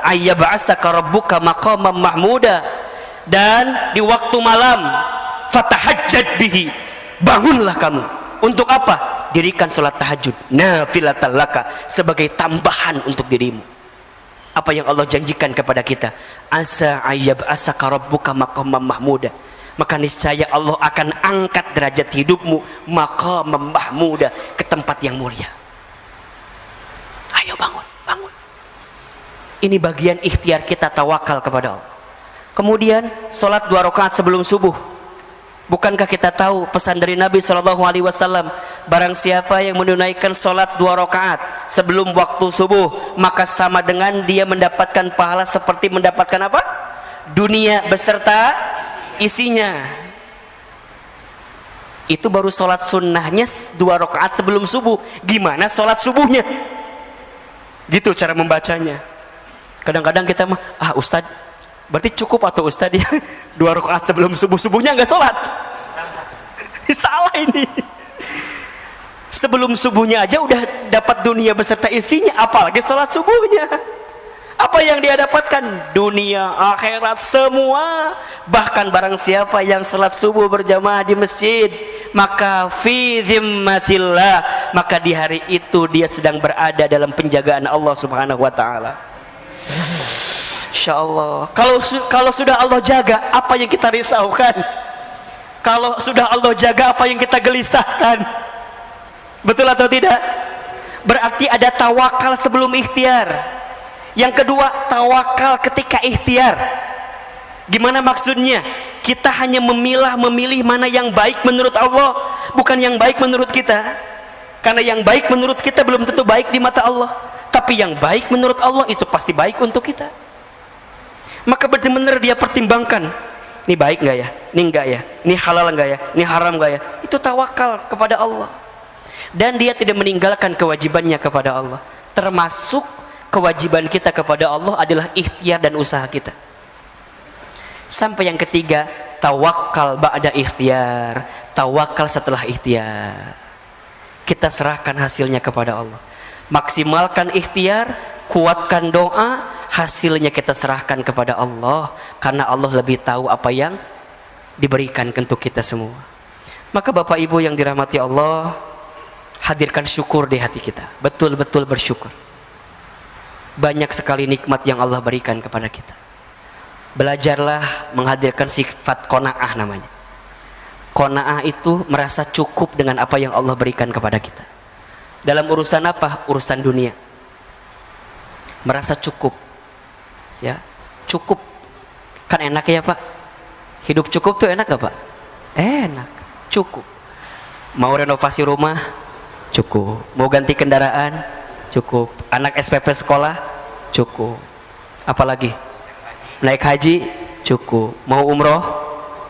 ayyab'asaka rabbuka maqaman mahmuda. Dan di waktu malam fatahajjad bihi, bangunlah kamu. Untuk apa? Dirikan salat tahajud nafilatan laka, sebagai tambahan untuk dirimu. Apa yang Allah janjikan kepada kita? Asa ayyab'asaka rabbuka maqaman mahmuda. Maka niscaya Allah akan angkat derajat hidupmu maqaman mahmuda, ke tempat yang mulia. Ayo bangun, bangun. Ini bagian ikhtiar kita tawakal kepada Allah. Kemudian sholat 2 rakaat sebelum subuh. Bukankah kita tahu pesan dari Nabi SAW, barang siapa yang menunaikan sholat 2 rakaat sebelum waktu subuh, maka sama dengan dia mendapatkan pahala seperti mendapatkan apa? Dunia beserta isinya. Itu baru sholat sunnahnya 2 rakaat sebelum subuh. Gimana sholat subuhnya? Gitu cara membacanya. Kadang-kadang kita mah, Ustadz, berarti cukup atau Ustadz ya 2 rakaat sebelum subuh, subuhnya nggak sholat. Salah ini. Sebelum subuhnya aja udah dapat dunia beserta isinya, apalagi sholat subuhnya. Apa yang dia dapatkan? Dunia, akhirat, semua. Bahkan barang siapa yang salat subuh berjamaah di masjid, maka fi zimmatillah, maka di hari itu dia sedang berada dalam penjagaan Allah Subhanahu wa taala. Insyaallah. Kalau sudah Allah jaga, apa yang kita risaukan? Kalau sudah Allah jaga, apa yang kita gelisahkan? Betul atau tidak? Berarti ada tawakal sebelum ikhtiar. Yang kedua, tawakal ketika ikhtiar. Gimana maksudnya? Kita hanya memilih mana yang baik menurut Allah, bukan yang baik menurut kita. Karena yang baik menurut kita belum tentu baik di mata Allah, tapi yang baik menurut Allah itu pasti baik untuk kita. Maka benar-benar dia pertimbangkan, ini baik nggak ya, ini enggak ya, ini halal nggak ya, ini haram nggak ya. Itu tawakal kepada Allah. Dan dia tidak meninggalkan kewajibannya kepada Allah. Termasuk kewajiban kita kepada Allah adalah ikhtiar dan usaha kita. Sampai yang ketiga, tawakal ba'da ikhtiar. Tawakal setelah ikhtiar. Kita serahkan hasilnya kepada Allah. Maksimalkan ikhtiar, kuatkan doa, hasilnya kita serahkan kepada Allah, karena Allah lebih tahu apa yang diberikan untuk kita semua. Maka Bapak Ibu yang dirahmati Allah, hadirkan syukur di hati kita. Betul-betul bersyukur. Banyak sekali nikmat yang Allah berikan kepada kita. Belajarlah menghadirkan sifat qanaah namanya. Qanaah itu merasa cukup dengan apa yang Allah berikan kepada kita. Dalam urusan apa? Urusan dunia. Merasa cukup. Ya. cukup. Kan enak ya Pak? Hidup cukup tuh enak gak Pak? Enak, cukup. Mau renovasi rumah? Cukup. Mau ganti kendaraan? Cukup. Anak SPP sekolah? Cukup. Apalagi? Naik haji? Cukup. Mau umroh?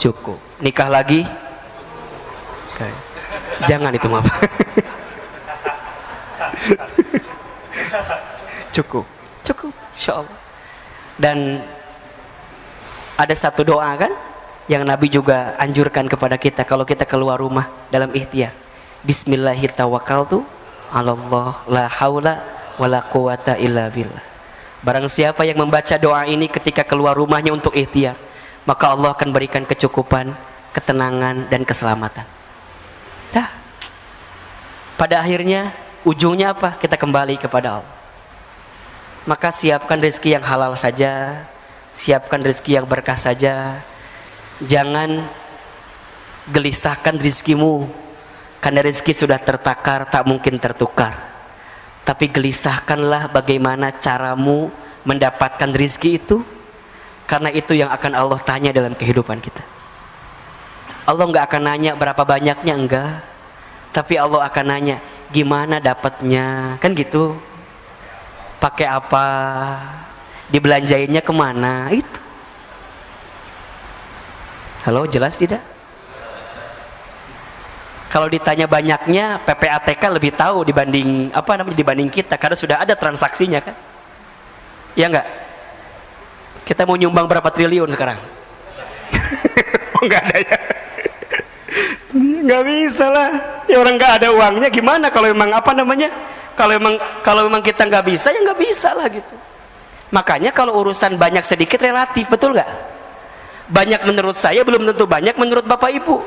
Cukup. Nikah lagi? Okay. Jangan itu maaf. Cukup. Cukup, insya Allah. Dan ada satu doa kan yang Nabi juga anjurkan kepada kita kalau kita keluar rumah dalam ikhtiar. Bismillahirrahmanirrahim. Allah la haula wala quwata illa billah. Barang siapa yang membaca doa ini ketika keluar rumahnya untuk ikhtiar, maka Allah akan berikan kecukupan, ketenangan dan keselamatan. Dah. Pada akhirnya ujungnya apa? Kita kembali kepada Allah. Maka siapkan rezeki yang halal saja, siapkan rezeki yang berkah saja. Jangan gelisahkan rezekimu, karena rezeki sudah tertakar, tak mungkin tertukar. Tapi gelisahkanlah bagaimana caramu mendapatkan rezeki itu, karena itu yang akan Allah tanya dalam kehidupan kita. Allah nggak akan nanya berapa banyaknya, enggak, tapi Allah akan nanya gimana dapatnya, kan gitu. Pakai apa, dibelanjainnya kemana, itu. Halo, jelas tidak? Kalau ditanya banyaknya, PPATK lebih tahu dibanding dibanding kita, karena sudah ada transaksinya kan? Ya enggak? Kita mau nyumbang berapa triliun sekarang? Oh, enggak ada ya? Enggak bisa lah. Ya orang enggak ada uangnya gimana kalau memang kalau memang kita nggak bisa, ya nggak bisa lah gitu. Makanya kalau urusan banyak sedikit relatif, betul nggak? Banyak menurut saya belum tentu banyak menurut Bapak Ibu.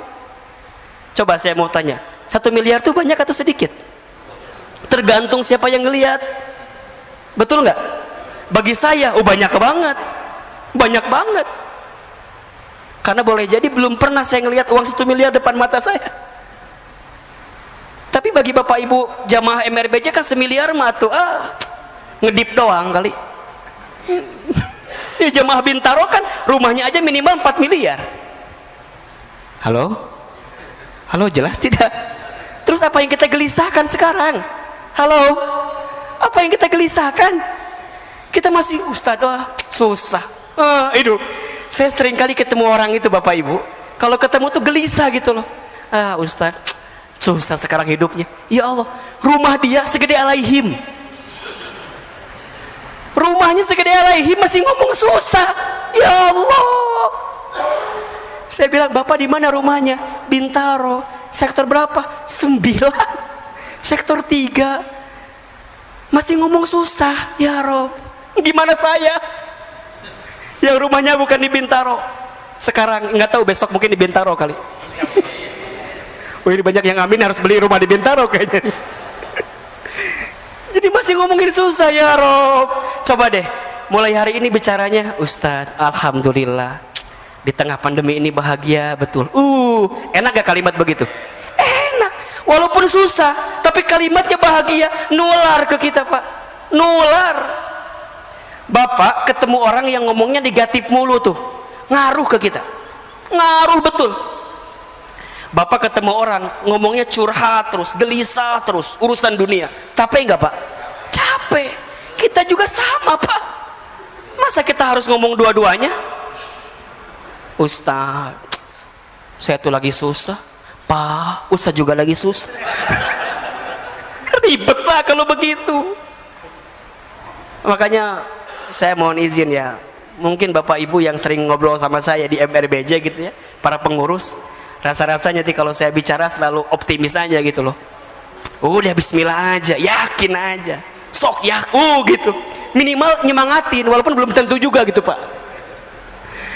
Coba saya mau tanya, 1 miliar itu banyak atau sedikit? Tergantung siapa yang ngelihat. Betul nggak? Bagi saya, banyak banget. Banyak banget. Karena boleh jadi belum pernah saya ngelihat uang 1 miliar depan mata saya. Tapi bagi Bapak Ibu jamaah MRBJ kan 1 miliar mah tuh ngedip doang kali. Ya jamaah Bintaro kan rumahnya aja minimal 4 miliar. Halo? Halo, jelas tidak? Terus apa yang kita gelisahkan sekarang? Halo? Apa yang kita gelisahkan? Kita masih Ustadz, susah. Itu. Saya sering kali ketemu orang itu Bapak Ibu. Kalau ketemu tuh gelisah gitu loh. Ustadz, susah sekarang hidupnya. Ya Allah, rumah dia segede Alaihim. Rumahnya segede Alaihim masih ngomong susah. Ya Allah. Saya bilang, Bapak di mana rumahnya? Bintaro. Sektor berapa? 9. Sektor 3. Masih ngomong susah. Ya Rob, gimana saya? Yang rumahnya bukan di Bintaro. Sekarang nggak tahu, besok mungkin di Bintaro kali. Ini banyak yang amin harus beli rumah di Bintaro kayaknya. Jadi masih ngomongin susah ya Rob. Coba deh, mulai hari ini bicaranya, Ustadz, alhamdulillah di tengah pandemi ini bahagia betul. Enak gak kalimat begitu? Enak, walaupun susah, tapi kalimatnya bahagia, nular ke kita Pak. Nular. Bapak ketemu orang yang ngomongnya negatif mulu tuh, ngaruh ke kita. Ngaruh betul. Bapak ketemu orang ngomongnya curhat terus, gelisah terus, urusan dunia. Capek nggak Pak? Capek. Kita juga sama Pak. Masa kita harus ngomong dua-duanya? Ustaz, saya tuh lagi susah. Pak, Ustaz juga lagi susah. Ribet lah kalau begitu. Makanya saya mohon izin ya, mungkin Bapak Ibu yang sering ngobrol sama saya di MRBJ gitu ya, para pengurus, rasa-rasanya nanti kalau saya bicara selalu optimis aja gitu loh. Udah bismillah aja, yakin aja, sok ya, gitu. Minimal nyemangatin, walaupun belum tentu juga gitu Pak.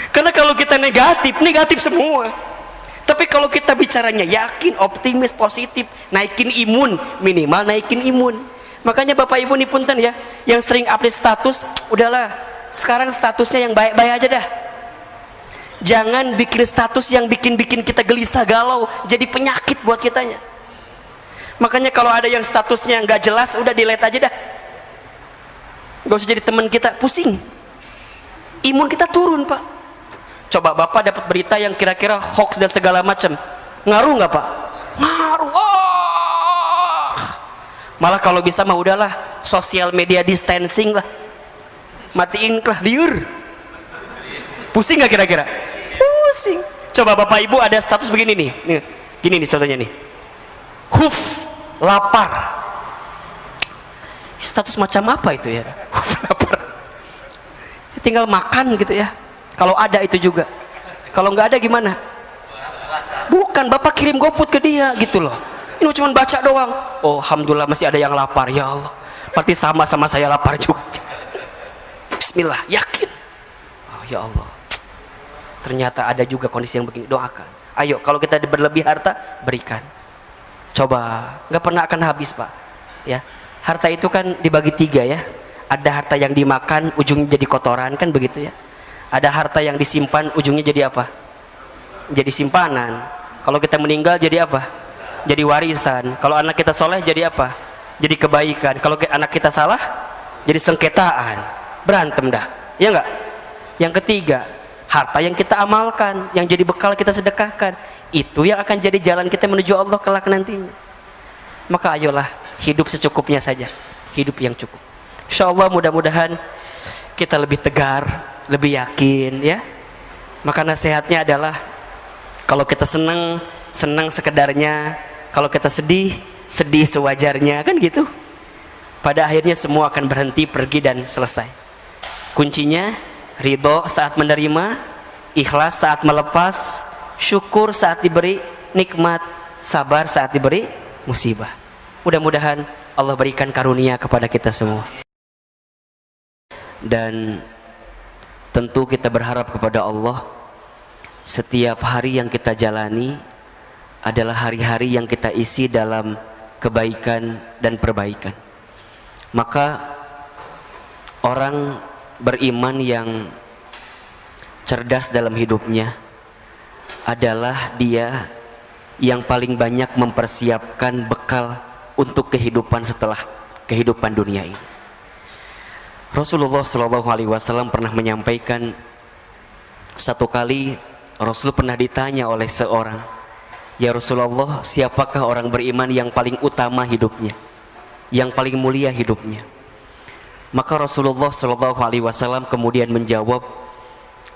Karena kalau kita negatif semua. Tapi kalau kita bicaranya yakin, optimis, positif, naikin imun, minimal naikin imun. Makanya Bapak Ibu nih punten ya, yang sering update status, udahlah, sekarang statusnya yang baik-baik aja dah. Jangan bikin status yang bikin kita gelisah galau, jadi penyakit buat kitanya. Makanya kalau ada yang statusnya nggak jelas, udah delete aja dah. Gak usah jadi teman kita, pusing. imun kita turun, Pak. Coba Bapak dapat berita yang kira-kira hoax dan segala macam, ngaruh nggak, Pak? Ngaruh. Malah kalau bisa mah udahlah, sosial media distancing lah, matiin lah, liur. Pusing nggak kira-kira? Pusing. Coba Bapak Ibu ada status begini nih, gini nih contohnya nih, lapar. Status macam apa itu ya? Lapar. Tinggal makan gitu ya. Kalau ada itu juga. Kalau nggak ada gimana? Bukan, Bapak kirim GoFood ke dia gitu loh. Ini cuma baca doang. Oh, alhamdulillah masih ada yang lapar, ya Allah. Berarti sama-sama saya lapar juga. Bismillah, yakin. Oh ya Allah. Ternyata ada juga kondisi yang begini. Doakan. Ayo, kalau kita berlebih harta, berikan. Coba, nggak pernah akan habis, Pak. Ya, harta itu kan dibagi 3 ya. Ada harta yang dimakan, ujungnya jadi kotoran, kan begitu ya. Ada harta yang disimpan, ujungnya jadi apa? Jadi simpanan. Kalau kita meninggal jadi apa? Jadi warisan. Kalau anak kita soleh jadi apa? Jadi kebaikan. Kalau anak kita salah, jadi sengketaan. Berantem dah, ya enggak? Yang ketiga, harta yang kita amalkan, yang jadi bekal kita sedekahkan, itu yang akan jadi jalan kita menuju Allah kelak nantinya. Maka ayolah, hidup secukupnya saja, hidup yang cukup. Insya Allah mudah-mudahan kita lebih tegar, lebih yakin ya. Maka nasihatnya adalah, kalau kita senang, senang sekedarnya. Kalau kita sedih, sedih sewajarnya, kan gitu. Pada akhirnya semua akan berhenti, pergi dan selesai. Kuncinya ridho saat menerima, ikhlas saat melepas, syukur saat diberi nikmat, sabar saat diberi musibah. Mudah-mudahan Allah berikan karunia kepada kita semua. Dan tentu kita berharap kepada Allah, setiap hari yang kita jalani adalah hari-hari yang kita isi dalam kebaikan dan perbaikan. Maka orang beriman yang cerdas dalam hidupnya adalah dia yang paling banyak mempersiapkan bekal untuk kehidupan setelah kehidupan dunia ini. Rasulullah SAW pernah menyampaikan, satu kali Rasul pernah ditanya oleh seorang, ya Rasulullah, siapakah orang beriman yang paling utama hidupnya, yang paling mulia hidupnya? Maka Rasulullah SAW kemudian menjawab,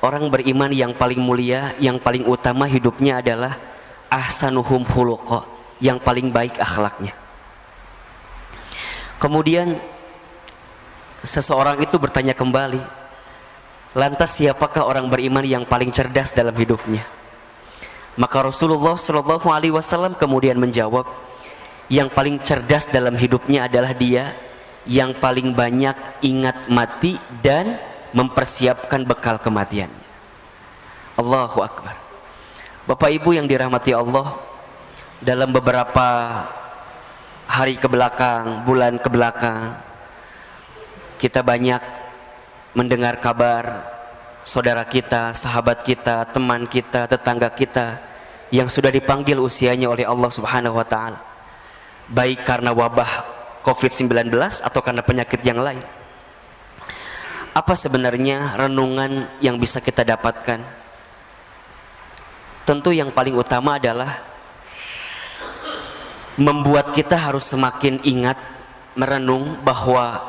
orang beriman yang paling mulia, yang paling utama hidupnya adalah ahsanuhum khuluqa, yang paling baik akhlaknya. Kemudian seseorang itu bertanya kembali, lantas siapakah orang beriman yang paling cerdas dalam hidupnya? Maka Rasulullah SAW kemudian menjawab, yang paling cerdas dalam hidupnya adalah dia yang paling banyak ingat mati dan mempersiapkan bekal kematiannya. Allahu Akbar. Bapak Ibu yang dirahmati Allah, dalam beberapa hari kebelakang, bulan kebelakang, kita banyak mendengar kabar saudara kita, sahabat kita, teman kita, tetangga kita yang sudah dipanggil usianya oleh Allah Subhanahu wa Ta'ala, baik karena wabah COVID-19 atau karena penyakit yang lain. Apa sebenarnya renungan yang bisa kita dapatkan? Tentu yang paling utama adalah membuat kita harus semakin ingat, merenung bahwa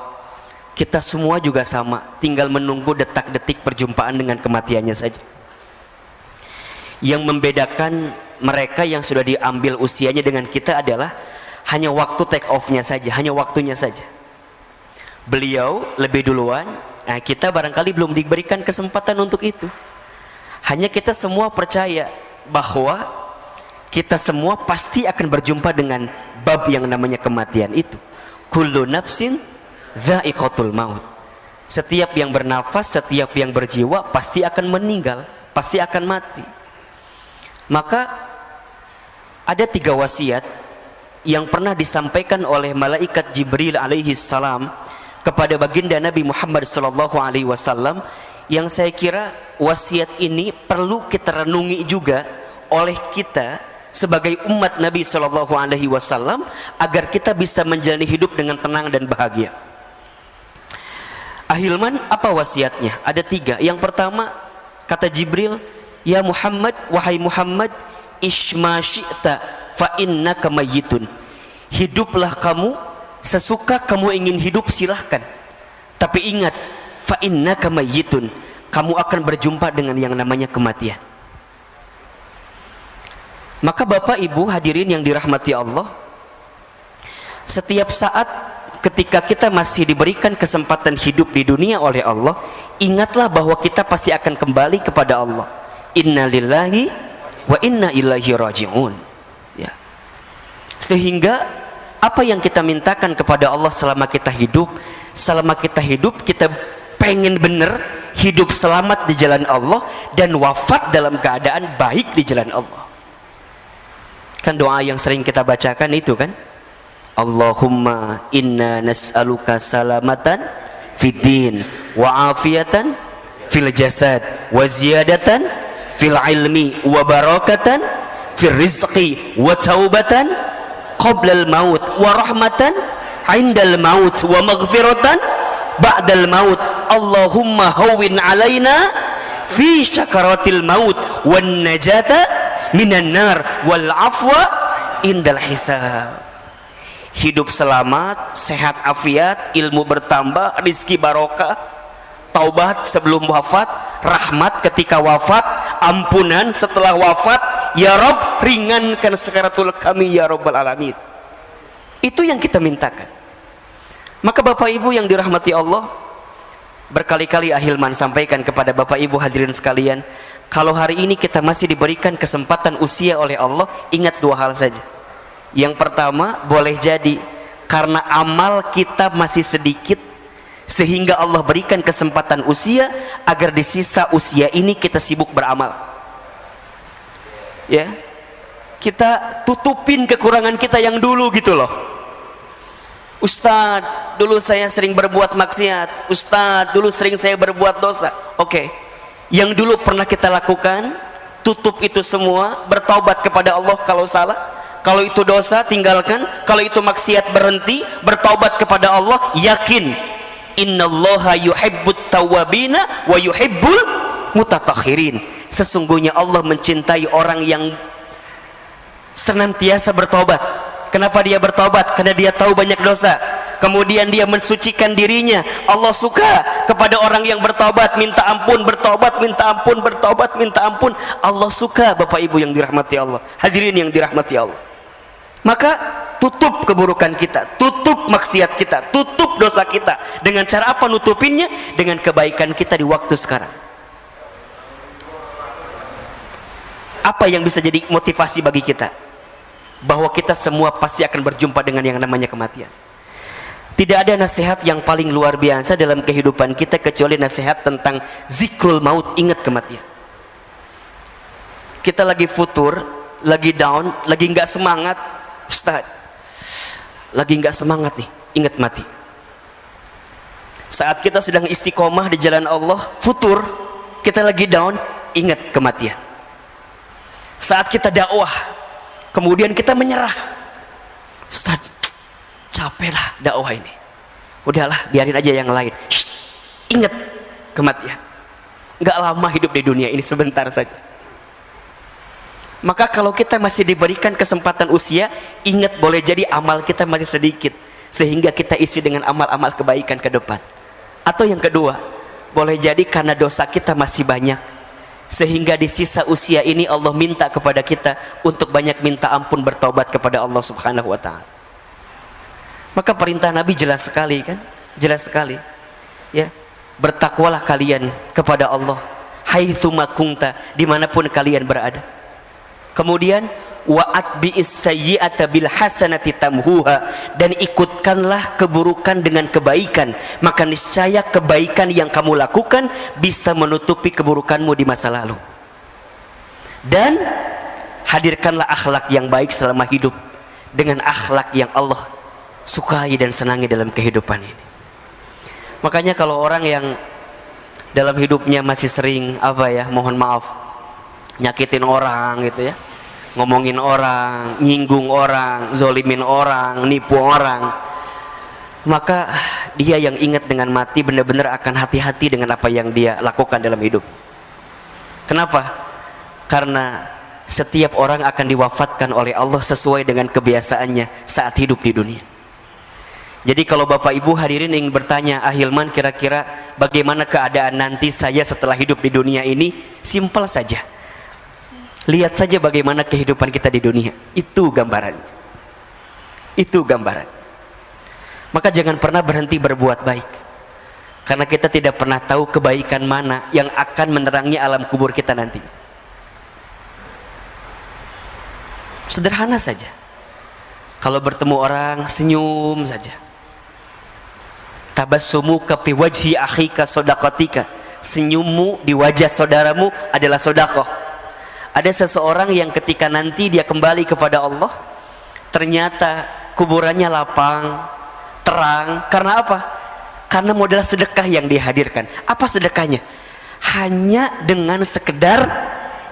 kita semua juga sama, tinggal menunggu detak-detik perjumpaan dengan kematiannya saja. Yang membedakan mereka yang sudah diambil usianya dengan kita adalah hanya waktu take off-nya saja, hanya waktunya saja. Beliau lebih duluan, nah kita barangkali belum diberikan kesempatan untuk itu. Hanya kita semua percaya bahwa kita semua pasti akan berjumpa dengan bab yang namanya kematian itu. Kullu nafsin dha'iqatul maut. Setiap yang bernafas, setiap yang berjiwa pasti akan meninggal, pasti akan mati. Maka ada 3 wasiat yang pernah disampaikan oleh malaikat Jibril alaihi salam kepada baginda Nabi Muhammad sallallahu alaihi wasallam, yang saya kira wasiat ini perlu kita renungi juga oleh kita sebagai umat Nabi sallallahu alaihi wasallam agar kita bisa menjalani hidup dengan tenang dan bahagia. Ahilman apa wasiatnya? Ada 3. Yang pertama, kata Jibril, ya Muhammad, wahai Muhammad, ishma syi'ta fa innaka mayyitun. Hiduplah kamu sesuka kamu ingin hidup, silahkan. Tapi ingat, fa innaka mayyitun, kamu akan berjumpa dengan yang namanya kematian. Maka Bapak Ibu hadirin yang dirahmati Allah, setiap saat ketika kita masih diberikan kesempatan hidup di dunia oleh Allah, ingatlah bahwa kita pasti akan kembali kepada Allah. Inna lillahi wa inna ilaihi raji'un. Ya. Sehingga apa yang kita mintakan kepada Allah selama kita hidup, kita pengen benar hidup selamat di jalan Allah dan wafat dalam keadaan baik di jalan Allah. Kan doa yang sering kita bacakan itu kan, Allahumma inna nas'aluka salamatan fid din wa afiyatan fil jasad wa ziyadatan fil ilmi wa barakatan fil rizqi wa taubatan qabla al maut wa rahmatan indal maut wa maghfiratan ba'dal maut. Allahumma hawwin alaina fi syakaratil maut wan najata minan nar wal afwa indal hisab. Hidup selamat, sehat afiat, ilmu bertambah, rizki barokah, taubat sebelum wafat, rahmat ketika wafat, ampunan setelah wafat, ya Rabb ringankan sakaratul kami ya Rabbal alamin. Itu yang kita mintakan. Maka Bapak Ibu yang dirahmati Allah, berkali-kali Ahilman sampaikan kepada Bapak Ibu hadirin sekalian, kalau hari ini kita masih diberikan kesempatan usia oleh Allah, ingat 2 hal saja. Yang pertama, boleh jadi karena amal kita masih sedikit sehingga Allah berikan kesempatan usia agar di sisa usia ini kita sibuk beramal. Ya. Kita tutupin kekurangan kita yang dulu gitu loh. Ustadz, dulu saya sering berbuat maksiat. Ustadz, dulu sering saya berbuat dosa. Oke. Yang dulu pernah kita lakukan, tutup itu semua, bertaubat kepada Allah kalau salah. Kalau itu dosa tinggalkan, kalau itu maksiat berhenti, bertaubat kepada Allah, yakin innallaha yuhibbut tawwabina wa yuhibbul mutatahhirin. Sesungguhnya Allah mencintai orang yang senantiasa bertobat. Kenapa dia bertobat? Karena dia tahu banyak dosa, kemudian dia mensucikan dirinya. Allah suka kepada orang yang bertobat, minta ampun, bertobat, minta ampun, bertobat, minta ampun. Allah suka, Bapak Ibu yang dirahmati Allah, hadirin yang dirahmati Allah. Maka tutup keburukan kita, tutup maksiat kita, tutup dosa kita. Dengan cara apa nutupinnya? Dengan kebaikan kita di waktu sekarang. Apa yang bisa jadi motivasi bagi kita? Bahwa kita semua pasti akan berjumpa dengan yang namanya kematian. Tidak ada nasihat yang paling luar biasa dalam kehidupan kita kecuali nasihat tentang zikrul maut, ingat kematian. Kita lagi futur, lagi down, lagi nggak semangat. Ustaz, lagi nggak semangat nih, ingat mati. Saat kita sedang istiqomah di jalan Allah, futur, kita lagi down, ingat kematian. Saat kita dakwah, kemudian kita menyerah, Ustaz, capek lah dakwah ini, udahlah biarin aja yang lain. Shh, ingat kematian. Nggak lama hidup di dunia ini, sebentar saja. Maka kalau kita masih diberikan kesempatan usia, ingat boleh jadi amal kita masih sedikit, sehingga kita isi dengan amal-amal kebaikan ke depan. Atau yang kedua, boleh jadi karena dosa kita masih banyak, sehingga di sisa usia ini Allah minta kepada kita untuk banyak minta ampun, bertobat kepada Allah Subhanahu wa ta'ala. Maka perintah Nabi jelas sekali kan? Jelas sekali. Ya, bertakwalah kalian kepada Allah haitsuma kunta, dimanapun kalian berada. Kemudian wa'at bi'is sayyi'ata bil hasanati tamhuha, dan ikutkanlah keburukan dengan kebaikan, maka niscaya kebaikan yang kamu lakukan bisa menutupi keburukanmu di masa lalu. Dan hadirkanlah akhlak yang baik selama hidup dengan akhlak yang Allah sukai dan senangi dalam kehidupan ini. Makanya kalau orang yang dalam hidupnya masih sering mohon maaf, nyakitin orang gitu ya, ngomongin orang, nyinggung orang, zolimin orang, nipu orang, maka dia yang ingat dengan mati benar-benar akan hati-hati dengan apa yang dia lakukan dalam hidup. Kenapa? Karena setiap orang akan diwafatkan oleh Allah sesuai dengan kebiasaannya saat hidup di dunia. Jadi kalau Bapak Ibu hadirin ingin bertanya, Ahilman kira-kira bagaimana keadaan nanti saya setelah hidup di dunia ini? Simpel saja. Lihat saja bagaimana kehidupan kita di dunia. Itu gambaran. Itu gambaran. Maka jangan pernah berhenti berbuat baik. Karena kita tidak pernah tahu kebaikan mana yang akan menerangi alam kubur kita nanti. Sederhana saja. Kalau bertemu orang, senyum saja. Tabassumuka fi wajhi akhika shadaqatika. Senyummu di wajah saudaramu adalah sedekah. Ada seseorang yang ketika nanti dia kembali kepada Allah, ternyata kuburannya lapang, terang. Karena apa? Karena modal sedekah yang dihadirkan. Apa sedekahnya? Hanya dengan sekedar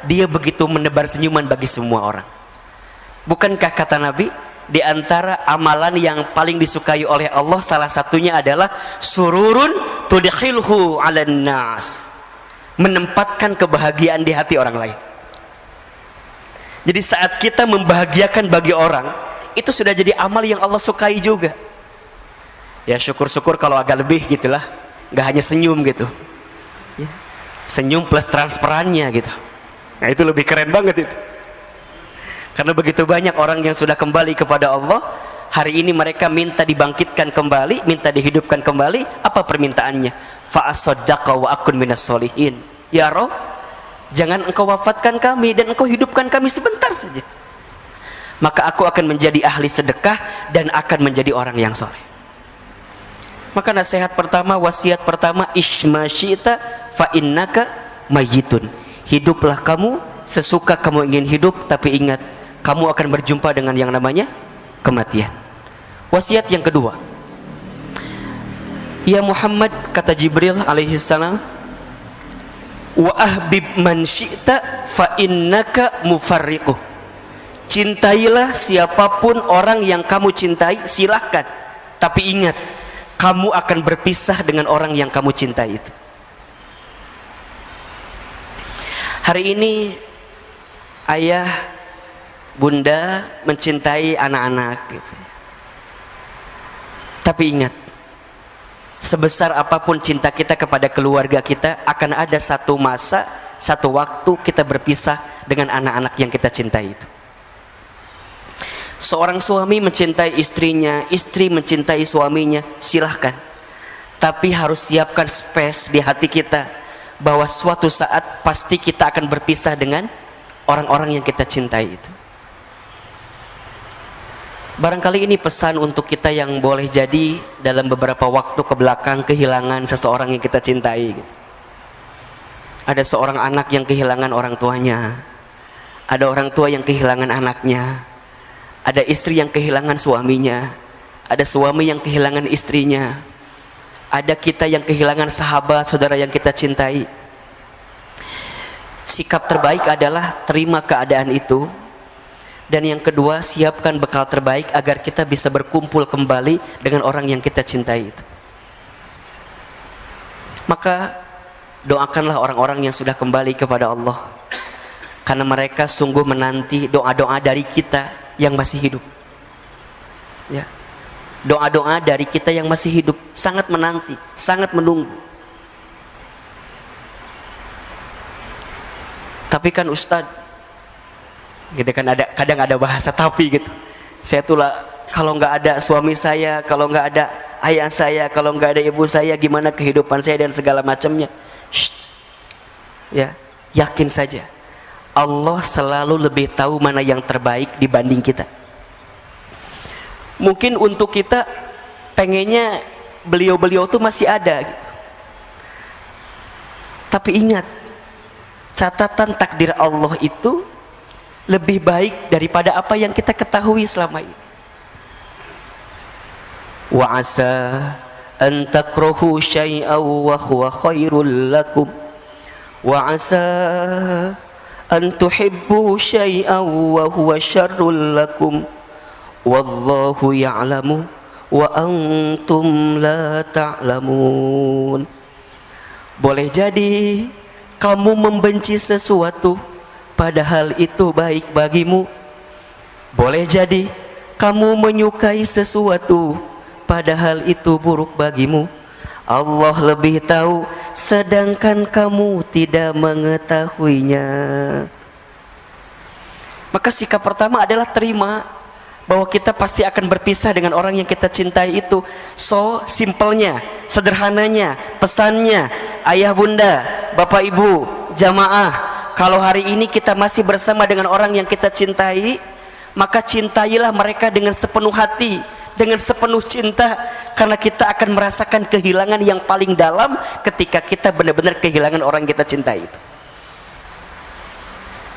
dia begitu menebar senyuman bagi semua orang. Bukankah kata Nabi, di antara amalan yang paling disukai oleh Allah salah satunya adalah sururun tudkhilhu 'alan nas, menempatkan kebahagiaan di hati orang lain. Jadi saat kita membahagiakan bagi orang, itu sudah jadi amal yang Allah sukai juga. Ya syukur-syukur kalau agak lebih gitulah, nggak hanya senyum gitu ya. Senyum plus transferannya gitu. Nah itu lebih keren banget itu. Karena begitu banyak orang yang sudah kembali kepada Allah, hari ini mereka minta dibangkitkan kembali, minta dihidupkan kembali. Apa permintaannya? Fa'asaddaqa wa akun minas solihin. Ya Rabb, jangan engkau wafatkan kami dan engkau hidupkan kami sebentar saja, maka aku akan menjadi ahli sedekah dan akan menjadi orang yang soleh. Maka nasihat pertama, wasiat pertama, ishma syi'ta fa innaka mayyitun. Hiduplah kamu sesuka kamu ingin hidup, tapi ingat kamu akan berjumpa dengan yang namanya kematian. Wasiat yang kedua, ya Muhammad, kata Jibril alaihi salam, wa ahbib man syi'ta fa innaka mufarriquh. Cintailah siapapun orang yang kamu cintai, silahkan, tapi ingat kamu akan berpisah dengan orang yang kamu cintai itu. Hari ini ayah bunda mencintai anak-anak gitu. Tapi ingat, sebesar apapun cinta kita kepada keluarga kita, akan ada satu masa, satu waktu kita berpisah dengan anak-anak yang kita cintai itu. Seorang suami mencintai istrinya, istri mencintai suaminya, silahkan. Tapi harus siapkan space di hati kita bahwa suatu saat pasti kita akan berpisah dengan orang-orang yang kita cintai itu. Barangkali ini pesan untuk kita yang boleh jadi dalam beberapa waktu ke belakang kehilangan seseorang yang kita cintai gitu. Ada seorang anak yang kehilangan orang tuanya, ada orang tua yang kehilangan anaknya, ada istri yang kehilangan suaminya, ada suami yang kehilangan istrinya, ada kita yang kehilangan sahabat, saudara yang kita cintai. Sikap terbaik adalah terima keadaan itu. Dan yang kedua, siapkan bekal terbaik agar kita bisa berkumpul kembali dengan orang yang kita cintai itu. Maka doakanlah orang-orang yang sudah kembali kepada Allah, karena mereka sungguh menanti doa-doa dari kita yang masih hidup ya. Doa-doa dari kita yang masih hidup sangat menanti, sangat menunggu. Tapi kan Ustadz gitu kan, kadang ada bahasa tapi gitu. Saya tuh lah, kalau nggak ada suami saya, kalau nggak ada ayah saya, kalau nggak ada ibu saya, gimana kehidupan saya dan segala macamnya. Ya, yakin saja Allah selalu lebih tahu mana yang terbaik dibanding kita. Mungkin untuk kita pengennya beliau-beliau tuh masih ada gitu. Tapi ingat, catatan takdir Allah itu lebih baik daripada apa yang kita ketahui selama ini. Wa asa an takrahu syai'an wa huwa khairul lakum wa asa an tuhibbu syai'an wa huwa syarrul lakum wallahu ya'lamu wa antum la ta'lamun. Boleh jadi kamu membenci sesuatu padahal itu baik bagimu. Boleh jadi kamu menyukai sesuatu padahal itu buruk bagimu. Allah lebih tahu sedangkan kamu tidak mengetahuinya. Maka sikap pertama adalah terima bahwa kita pasti akan berpisah dengan orang yang kita cintai itu. So simpelnya, sederhananya, pesannya, ayah bunda, bapak ibu, jamaah, kalau hari ini kita masih bersama dengan orang yang kita cintai, maka cintailah mereka dengan sepenuh hati, dengan sepenuh cinta, karena kita akan merasakan kehilangan yang paling dalam ketika kita benar-benar kehilangan orang yang kita cintai itu.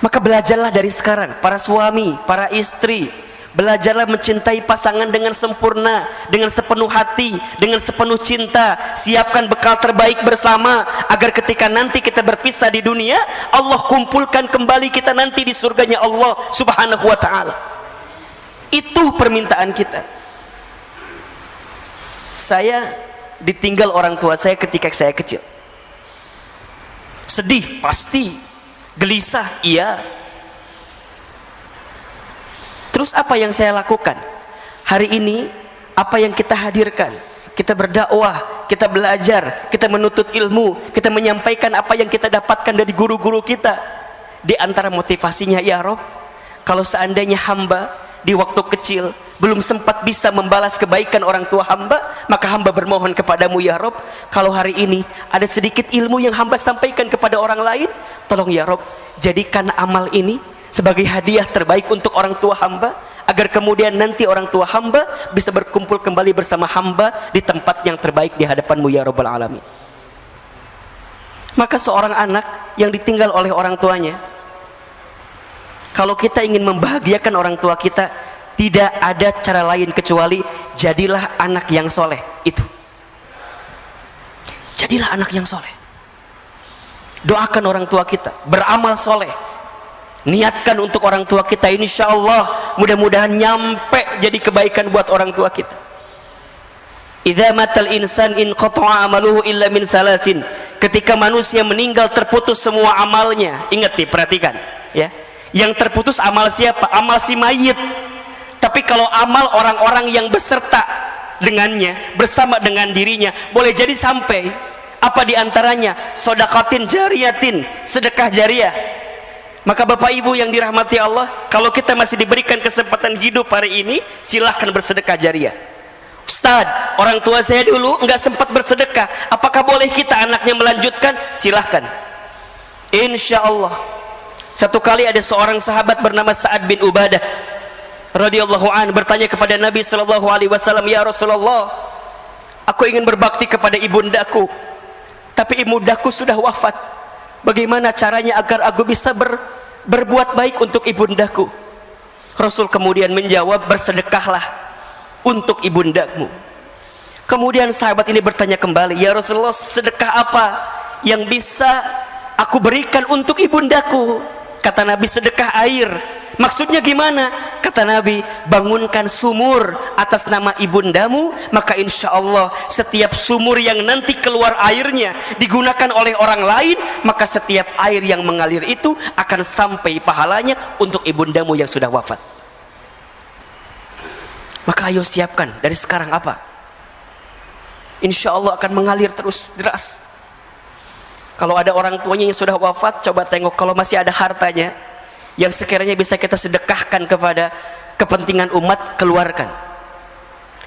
Maka belajarlah dari sekarang, para suami, para istri, belajarlah mencintai pasangan dengan sempurna, dengan sepenuh hati, dengan sepenuh cinta. Siapkan bekal terbaik bersama agar ketika nanti kita berpisah di dunia, Allah kumpulkan kembali kita nanti di surganya Allah Subhanahu wa ta'ala. Itu permintaan kita. Saya ditinggal orang tua saya ketika saya kecil. Sedih pasti, gelisah iya. Terus apa yang saya lakukan? Hari ini apa yang kita hadirkan? Kita berdakwah, kita belajar, kita menuntut ilmu, kita menyampaikan apa yang kita dapatkan dari guru-guru kita. Di antara motivasinya, ya Rob, kalau seandainya hamba di waktu kecil belum sempat bisa membalas kebaikan orang tua hamba, maka hamba bermohon kepadamu ya Rob, kalau hari ini ada sedikit ilmu yang hamba sampaikan kepada orang lain, tolong ya Rob, jadikan amal ini sebagai hadiah terbaik untuk orang tua hamba, agar kemudian nanti orang tua hamba bisa berkumpul kembali bersama hamba di tempat yang terbaik di hadapanmu ya Rabbal Alamin. Maka seorang anak yang ditinggal oleh orang tuanya, kalau kita ingin membahagiakan orang tua kita, tidak ada cara lain kecuali jadilah anak yang soleh. Itu, jadilah anak yang soleh. Doakan orang tua kita, beramal soleh, niatkan untuk orang tua kita. Insya Allah mudah-mudahan nyampe jadi kebaikan buat orang tua kita. Idza matal insan in qata'a amaluhu illa min thalasin. Ketika manusia meninggal terputus semua amalnya. Ingat nih, perhatikan ya. Yang terputus amal siapa? Amal si mayit. Tapi kalau amal orang-orang yang beserta dengannya, bersama dengan dirinya, boleh jadi sampai. Apa diantaranya? Sodaqatin jariyatin, sedekah jariah. Maka bapak ibu yang dirahmati Allah, kalau kita masih diberikan kesempatan hidup hari ini, silahkan bersedekah jariah. Ustaz, orang tua saya dulu enggak sempat bersedekah, apakah boleh kita anaknya melanjutkan? Silahkan. Insya Allah. Satu kali ada seorang sahabat bernama Sa'ad bin Ubadah radhiyallahu an bertanya kepada Nabi sallallahu alaihi wasallam, ya Rasulullah, aku ingin berbakti kepada ibundaku, tapi ibundaku sudah wafat. Bagaimana caranya agar aku bisa berbuat baik untuk ibundaku? Rasul kemudian menjawab, bersedekahlah untuk ibundamu. Kemudian sahabat ini bertanya kembali, ya Rasulullah, sedekah apa yang bisa aku berikan untuk ibundaku? Kata Nabi, sedekah air. Maksudnya gimana? Kata Nabi, bangunkan sumur atas nama ibundamu, maka insya Allah setiap sumur yang nanti keluar airnya digunakan oleh orang lain, maka setiap air yang mengalir itu akan sampai pahalanya untuk ibundamu yang sudah wafat. Maka ayo siapkan dari sekarang apa? Insya Allah akan mengalir terus deras. Kalau ada orang tuanya yang sudah wafat, coba tengok, kalau masih ada hartanya yang sekiranya bisa kita sedekahkan kepada kepentingan umat, keluarkan.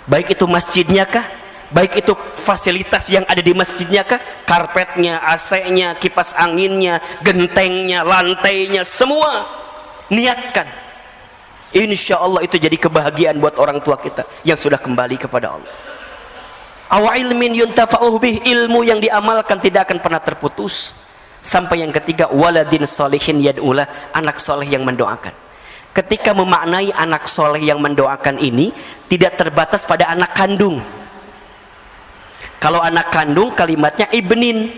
Baik itu masjidnya kah, baik itu fasilitas yang ada di masjidnya kah, karpetnya, AC-nya, kipas anginnya, gentengnya, lantainya, semua niatkan. Insya Allah itu jadi kebahagiaan buat orang tua kita yang sudah kembali kepada Allah. Aw ilmin yuntafa'uh bih, ilmu yang diamalkan tidak akan pernah terputus. Sampai yang ketiga, waladin solihin yad'ulah, anak soleh yang mendoakan. Ketika memaknai anak soleh yang mendoakan ini, tidak terbatas pada anak kandung. Kalau anak kandung kalimatnya ibnin,